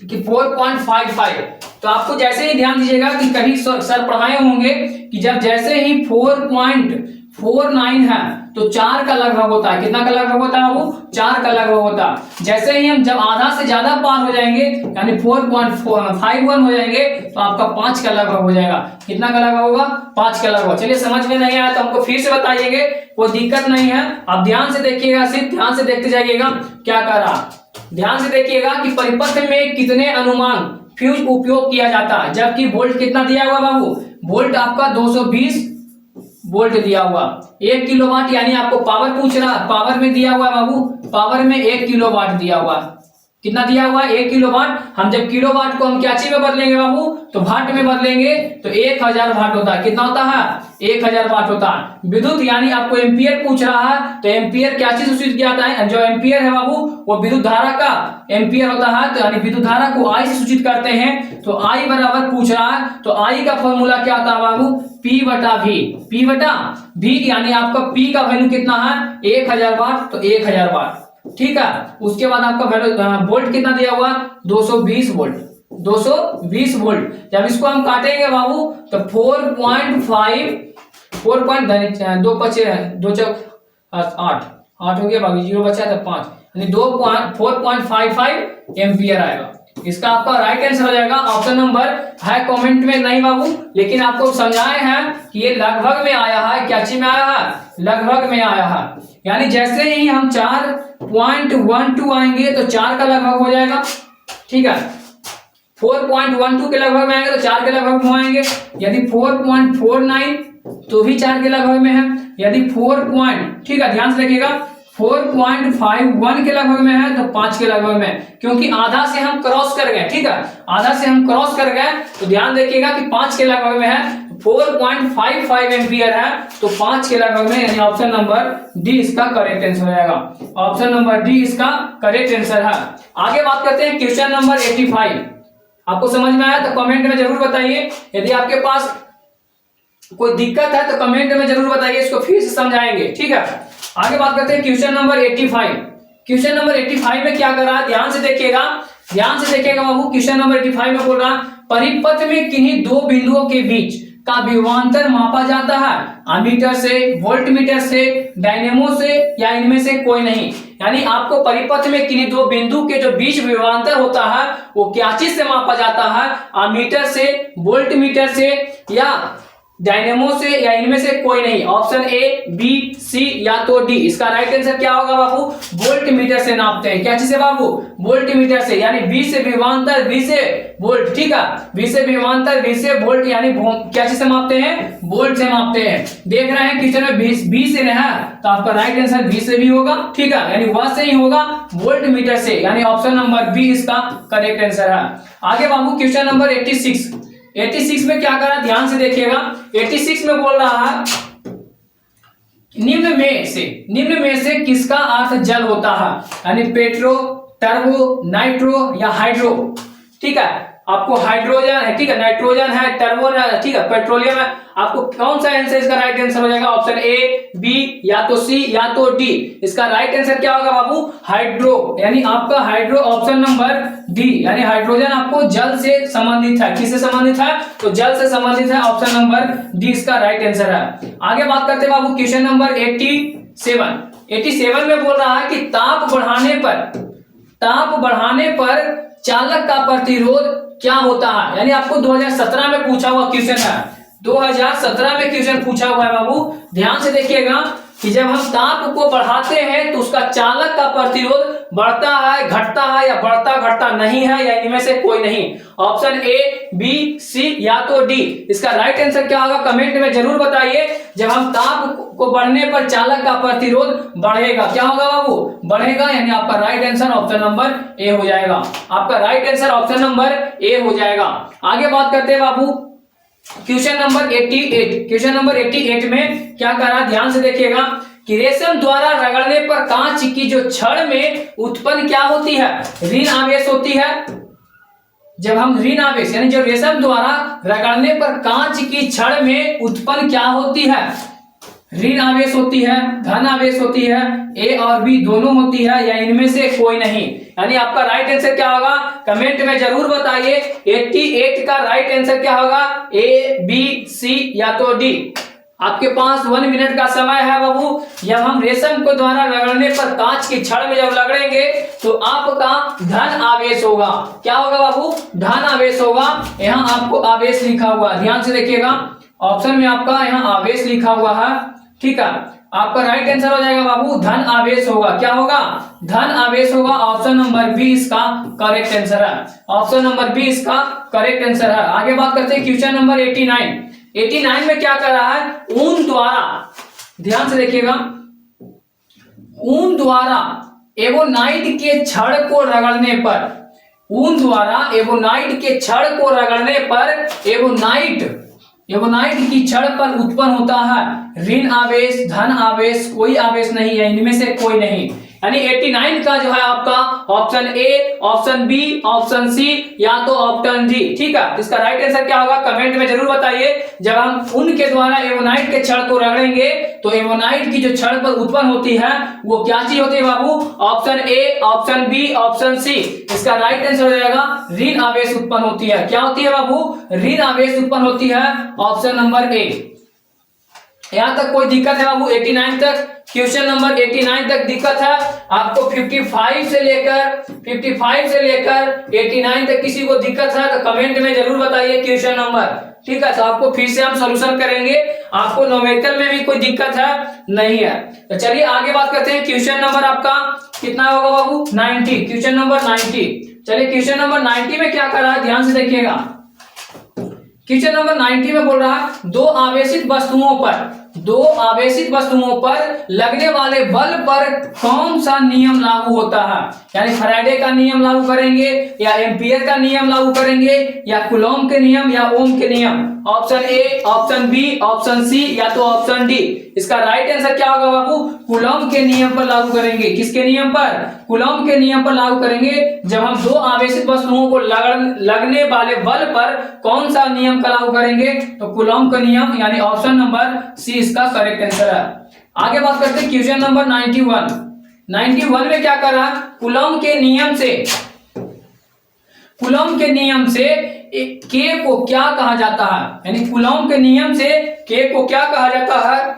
कि 4.55। तो आपको जैसे ही ध्यान दीजिएगा कि कहीं सर पढ़ाए होंगे कि जब जैसे ही 4.49 है तो 4 का लगभग होता है, कितना का लगभग होता है बाबू, 4 का लगभग होता है। जैसे ही हम जब आधा से ज्यादा पार हो जाएंगे यानी 4.51 हो जाएंगे तो आपका 5 का लगभग हो जाएगा। कितना का लगभग होगा, 5 का लगभग। चलिए समझ में नहीं आया तो हमको फिर से बताइएगा, कोई दिक्कत नहीं है। आप ध्यान से देखिएगा, सिर्फ ध्यान से देखते जाइएगा क्या कर रहा। ध्यान से देखिएगा कि परिपथ में कितने अनुमान फ्यूज उपयोग किया जाता है, जबकि वोल्ट कितना दिया हुआ बाबू, वोल्ट आपका 220 वोल्ट दिया हुआ। 1 किलोवाट यानी आपको पावर पूछ रहा, पावर में दिया हुआ बाबू, पावर में 1 किलोवाट दिया हुआ। कितना दिया हुआ है, 1 किलोवाट। हम जब किलोवाट को हम क्या चीज में बदलेंगे बाबू, तो वाट में बदलेंगे तो 1000 वाट होता है। कितना होता है, 1000 वाट होता है। विद्युत यानी आपको एम्पियर पूछ रहा है तो एम्पियर क्या चीज सूचित किया जाता है, जो एम्पियर है बाबू वो विद्युत धारा का एम्पियर होता है। तो यानी विद्युत धारा को आई से सूचित करते हैं। तो आई बराबर पूछ रहा है, तो आई का फॉर्मूला क्या होता है बाबू, P बटा V, P बटा V, यानी आपका P का वैल्यू कितना है 1000 वाट, तो 1000 वाट, ठीक है। उसके बाद आपका वैल्यू वोल्ट कितना दिया हुआ 220 वोल्ट, 220 वोल्ट। जब इसको हम काटेंगे बाबू तो 8 हो गया बाबू, 0 बचा था 5, यानी 4.55 एम्पियर आएगा। इसका आपका राइट आंसर हो जाएगा ऑप्शन नंबर है कमेंट में नहीं बाबू, लेकिन आपको समझाए हैं कि ये लगभग में आया है, क्या चीज में आया है, लगभग में आया है। यानी जैसे ही हम 4.12 आएंगे तो 4 का लगभग हो जाएगा, ठीक है। 4.12 के लगभग में आएंगे तो 4 के लगभग में आएंगे। यदि 4.49 तो भी 4 के लगभग में है। यदि 4. ठीक है, ध्यान से देखिएगा 4.51 के लगभग में है तो 5 के लगभग में, क्योंकि आधा से हम क्रॉस कर गए, ठीक है, आधा से हम क्रॉस कर गए, तो ध्यान देखिएगा कि 5 के लगभग में है, 4.55 एम्पियर है तो 5 के लगभग में, यानी ऑप्शन नंबर डी इसका करेक्ट आंसर हो जाएगा। ऑप्शन नंबर डी इसका करेक्ट आंसर है। आगे बात करते हैं क्वेश्चन नंबर 85। आपको समझ में आया तो कमेंट में जरूर बताइए। यदि आपके पास कोई दिक्कत है तो कमेंट में जरूर बताइए, इसको फिर से समझाएंगे, ठीक है। आगे बात करते हैं क्वेश्चन नंबर 85। क्वेश्चन नंबर 85 में क्या कर रहा है, ध्यान से देखिएगा, ध्यान से देखिएगा बाबू। क्वेश्चन नंबर 85 में बोल रहा है परिपथ में किन्हीं दो बिंदुओं के बीच का विभवांतर मापा जाता है, अमीटर से, वोल्टमीटर से, डायनेमो से, या इनमें से कोई नहीं। यानी आपको परिपथ में किन्हीं दो बिंदु के जो बीच विभवांतर होता है वो क्या चीज से मापा जाता है, अमीटर से, वोल्टमीटर से, या डायनेमो से, या इनमें से कोई नहीं। ऑप्शन ए, बी, सी या तो डी। इसका राइट आंसर क्या होगा बाबू, वोल्ट मीटर से नापते हैं। क्या चीज से बाबू, वोल्ट मीटर से, यानी बी से विभवांतर, बी से वोल्ट, ठीक है, बी से विभवांतर, बी से वोल्ट, यानी क्या चीज से मापते हैं, वोल्ट से मापते हैं। देख रहे हैं क्वेश्चन में बी से है तो आपका राइट आंसर बी से भी होगा, ठीक है, यानी वह से ही होगा वोल्ट मीटर से, यानी ऑप्शन नंबर बी इसका करेक्ट आंसर है। आगे बाबू क्वेश्चन नंबर 86 में क्या करा, ध्यान से देखिएगा। 86 में बोल रहा है निम्न में से किसका अर्थ जल होता है, यानी पेट्रो, टर्बो, नाइट्रो या हाइड्रो, ठीक है। आपको हाइड्रोजन है, ठीक है, नाइट्रोजन है, टर्बो, ठीक है, पेट्रोलियम है। आपको कौन सा आंसर इसका राइट आंसर हो जाएगा, ऑप्शन ए, बी या तो सी या तो डी। इसका राइट आंसर क्या होगा बाबू, हाइड्रो, यानी आपका हाइड्रो ऑप्शन नंबर डी, यानी हाइड्रोजन आपको जल से संबंधित है। किससे संबंधित है, तो जल से संबंधित है, ऑप्शन नंबर डी इसका राइट आंसर है। आगे बात करते हैं बाबू क्वेश्चन नंबर 87 में बोल रहा है कि ताप बढ़ाने पर चालक का प्रतिरोध क्या होता है, यानी आपको 2017 में पूछा हुआ क्वेश्चन है, 2017 में क्वेश्चन पूछा हुआ है बाबू। ध्यान से देखिएगा कि जब हम ताप को बढ़ाते हैं तो उसका चालक का प्रतिरोध बढ़ता है, घटता है, या बढ़ता घटता नहीं है, या इनमें से कोई नहीं। ऑप्शन ए, बी, सी या तो डी। इसका राइट आंसर क्या होगा, कमेंट में जरूर बताइए। जब हम ताप को बढ़ने पर चालक का प्रतिरोध बढ़ेगा, क्या होगा बाबू, बढ़ेगा, यानी आपका राइट आंसर ऑप्शन नंबर ए हो जाएगा। आपका राइट आंसर ऑप्शन नंबर ए हो जाएगा। आगे बात करते हैं बाबू क्वेश्चन नंबर 88। क्वेश्चन नंबर 88 में क्या करा, ध्यान से देखिएगा कि रेशम द्वारा रगड़ने पर कांच की जो छड़ में उत्पन्न क्या होती है, ऋण आवेश होती है। जब हम ऋण आवेश, यानी जो रेशम द्वारा रगड़ने पर कांच की छड़ में उत्पन्न क्या होती है, ऋण आवेश होती है, धन आवेश होती है, ए और बी दोनों होती है, या इनमें से कोई नहीं। यानी आपका राइट आंसर क्या होगा, कमेंट में जरूर बताइए। 88 का राइट आंसर क्या होगा, ए, बी, सी या तो डी। आपके पास 1 मिनट का समय है बाबू। जब हम रेशम को द्वारा रगड़ने पर कांच की छड़ में जब रगड़ेंगे तो आपका धन आवेश होगा। क्या होगा बाबू, धन आवेश होगा। यहाँ आपको आवेश लिखा हुआ है, ध्यान से देखिएगा, ऑप्शन में आपका यहाँ आवेश लिखा हुआ है, ठीक है। आपका राइट आंसर हो जाएगा बाबू धन आवेश होगा। क्या होगा, धन आवेश होगा। ऑप्शन नंबर बी इसका करेक्ट आंसर है, ऑप्शन नंबर बी इसका करेक्ट आंसर है। आगे बात करते हैं क्वेश्चन नंबर 89 में क्या कर रहा है, ऊन द्वारा, ध्यान से देखिएगा, ऊन द्वारा एवोनाइट के छड़ को रगड़ने पर, ऊन द्वारा एवोनाइट के छड़ को रगड़ने पर एवोनाइट की छड़ पर उत्पन्न होता है ऋण आवेश, धन आवेश, कोई आवेश नहीं है, इनमें से कोई नहीं। यानी 89 का जो है आपका option A, option B, option C या तो ऑप्शन डी। ठीक है, इसका राइट आंसर क्या होगा कमेंट में जरूर बताइए। जब हम उनके द्वारा एवोनाइट के छड़ को रगड़ेंगे तो एवोनाइट की जो छड़ पर उत्पन्न होती है वो क्या चीज होती है बाबू? Option A, option B, option C. इसका राइट आंसर हो जाएगा ऋण आवेश उत्पन्न होती है। क्या होती है बाबू? ऋण आवेश उत्पन्न होती है, ऑप्शन नंबर ए। यहां तक कोई दिक्कत है बाबू? 89 तक, क्वेश्चन नंबर 89 तक दिक्कत है आपको? 55 से लेकर 89 तक किसी को दिक्कत है तो कमेंट में जरूर बताइए क्वेश्चन नंबर। ठीक है, तो आपको फिर से हम सॉल्यूशन करेंगे। आपको न्यूमेरिकल में भी कोई दिक्कत है नहीं है तो चलिए आगे बात करते हैं। क्वेश्चन नंबर आपका कितना होगा बाबू? 90। Question number 90। चलिए क्वेश्चन नंबर 90 में क्या कर रहा है ध्यान से देखिएगा। क्वेश्चन नंबर 90 में बोल रहा है दो आवेशित वस्तुओं पर लगने वाले बल पर कौन सा नियम लागू होता है? यानी फैराडे का नियम लागू करेंगे या एम्पियर का नियम लागू करेंगे या कूलॉम के नियम या ओम के नियम? Option A, option B, option C या तो ऑप्शन डी। इसका राइट आंसर क्या होगा बाबू? कूलॉम के नियम पर लागू करेंगे। किसके नियम पर? कूलॉम के नियम पर लागू करेंगे। जब हम दो आवेशित वस्तुओं को लगने वाले बल पर कौन सा नियम का लागू करेंगे तो कूलॉम का नियम, यानी ऑप्शन नंबर सी इसका करेक्ट आंसर है। आगे बात करते हैं क्वेश्चन नंबर 91। 91 में क्या कर रहा है? कूलॉम के नियम से के को क्या कहा जाता है? यानी कूलॉम के नियम से के को क्या कहा जाता है?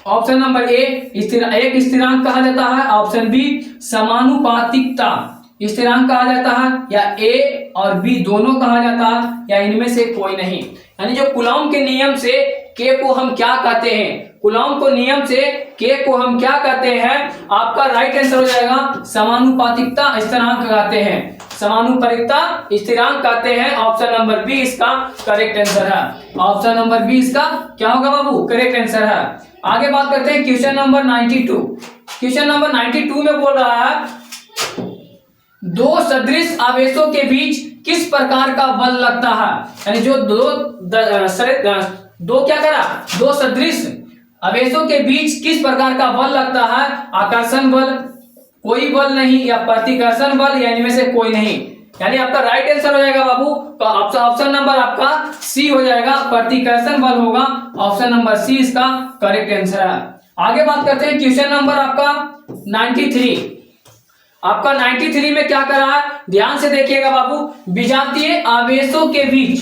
ऑप्शन नंबर ए एक स्थिरांक कहा जाता है, ऑप्शन बी समानुपातिकता स्थिरांक कहा जाता है, या ए और बी दोनों कहा जाता है, या इनमें से कोई नहीं। यानी जो कूलॉम के नियम से के को हम क्या कहते हैं? कूलॉम को नियम से के को हम क्या कहते हैं? आपका राइट आंसर हो जाएगा समानुपातिकता स्थिरांक कहते हैं। समानुपातिकता स्थिरांक कहते हैं। ऑप्शन नंबर बी इसका करेक्ट आंसर है। ऑप्शन नंबर बी इसका क्या होगा बाबू? करेक्ट आंसर है। आगे बात करते हैं क्वेश्चन नंबर 92। क्वेश्चन नंबर 92 में बोल रहा है दो सदृश आवेशों के बीच किस प्रकार का बल लगता है? यानी जो दो क्या करा? दो सदृश आवेशों के बीच किस प्रकार का बल लगता है? आकर्षण बल, कोई बल नहीं, या प्रतिकर्षण बल, या इनमें से कोई नहीं। यानी आपका राइट आंसर हो जाएगा बाबू तो ऑप्शन नंबर आपका सी हो जाएगा, प्रतिकर्षण बल होगा। ऑप्शन नंबर सी इसका करेक्ट आंसर है। आगे बात करते हैं क्वेश्चन नंबर आपका 93। आपका 93 में क्या कर रहा है ध्यान से देखिएगा बाबू। विजातीय आवेशों के बीच,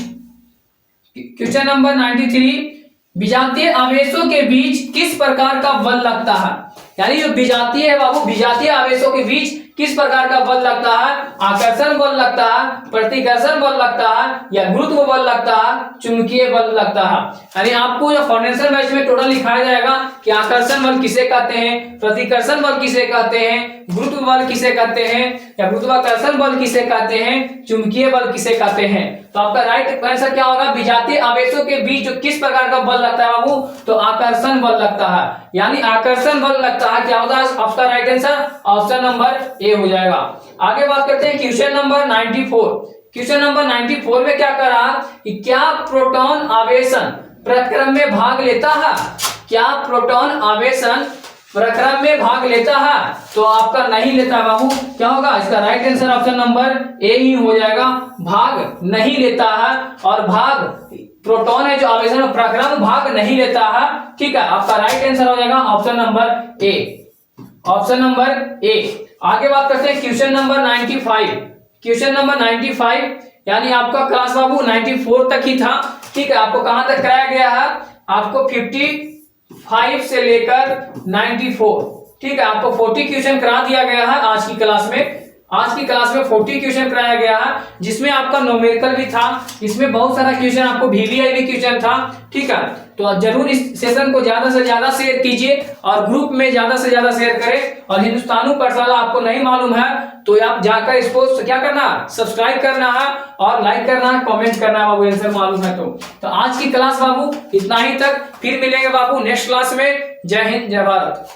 क्वेश्चन नंबर 93, विजातीय आवेशों के बीच किस प्रकार का बल लगता है? यानी जो विजातीय है बाबू, विजातीय आवेशों के बीच किस प्रकार का बल लगता है? आकर्षण बल लगता है, प्रतिकर्षण बल लगता है, या गुरुत्व बल लगता है, चुंबकीय बल लगता है। यानी आपको जो फाउंडेशन बैच में टोटल लिखाया जाएगा कि आकर्षण बल किसे कहते हैं, प्रतिकर्षण बल किसे कहते हैं, गुरुत्व बल किसे कहते हैं, या गुरुत्वाकर्षण बल किसे कहते हैं, चुंबकीय बल किसे कहते हैं। तो आपका राइट आंसर क्या होगा? विजातीय आवेशों के बीच जो किस प्रकार का बल लगता है बाबू तो आकर्षण बल लगता है। यानी आकर्षण बल लगता है। क्या होगा आपका राइट आंसर? ऑप्शन नंबर ए हो जाएगा। आगे बात करते हैं क्वेश्चन नंबर 94। क्वेश्चन नंबर 94 में क्या कर रहा कि क्या प्रोटॉन आवेशन प्रक्रम में भाग लेता है? क्या प्रोटॉन आवेशन प्रक्रम में भाग लेता है? तो आपका नहीं लेता बाबू। क्या होगा इसका right answer? Option number A ही हो जाएगा, भाग नहीं लेता है। और भाग प्रोटॉन है जो आवेशन प्रक्रम भाग नहीं लेता है। ठीक है, आपका राइट आंसर हो जाएगा option number A. Option number ए। आगे बात करते हैं क्वेश्चन नंबर 95। क्वेश्चन नंबर 95 यानी आपका क्लास बाबू 94 तक ही था। ठीक है, आपको कहां तक कराया गया है? आपको 55 से लेकर 94। ठीक है, आपको 40 क्वेश्चन करा दिया गया है आज की क्लास में। आज की क्लास में 40 क्वेश्चन कराया गया है, जिसमें आपका न्यूमेरिकल भी था, इसमें बहुत सारा क्वेश्चन आपको वीवीआई भी क्वेश्चन था। ठीक है, तो जरूर इस सेशन को ज्यादा से ज्यादा शेयर कीजिए और ग्रुप में ज्यादा से ज्यादा शेयर करें। और हिंदुस्तानी पाठशाला आपको नहीं मालूम है तो आप जाकर इसको क्या करना, सब्सक्राइब करना है और लाइक करना है, कमेंट करना है बाबू, आंसर मालूम है तो आज की क्लास बाबू इतना ही तक। फिर मिलेंगे बाबू नेक्स्ट क्लास में। जय हिंद, जय भारत।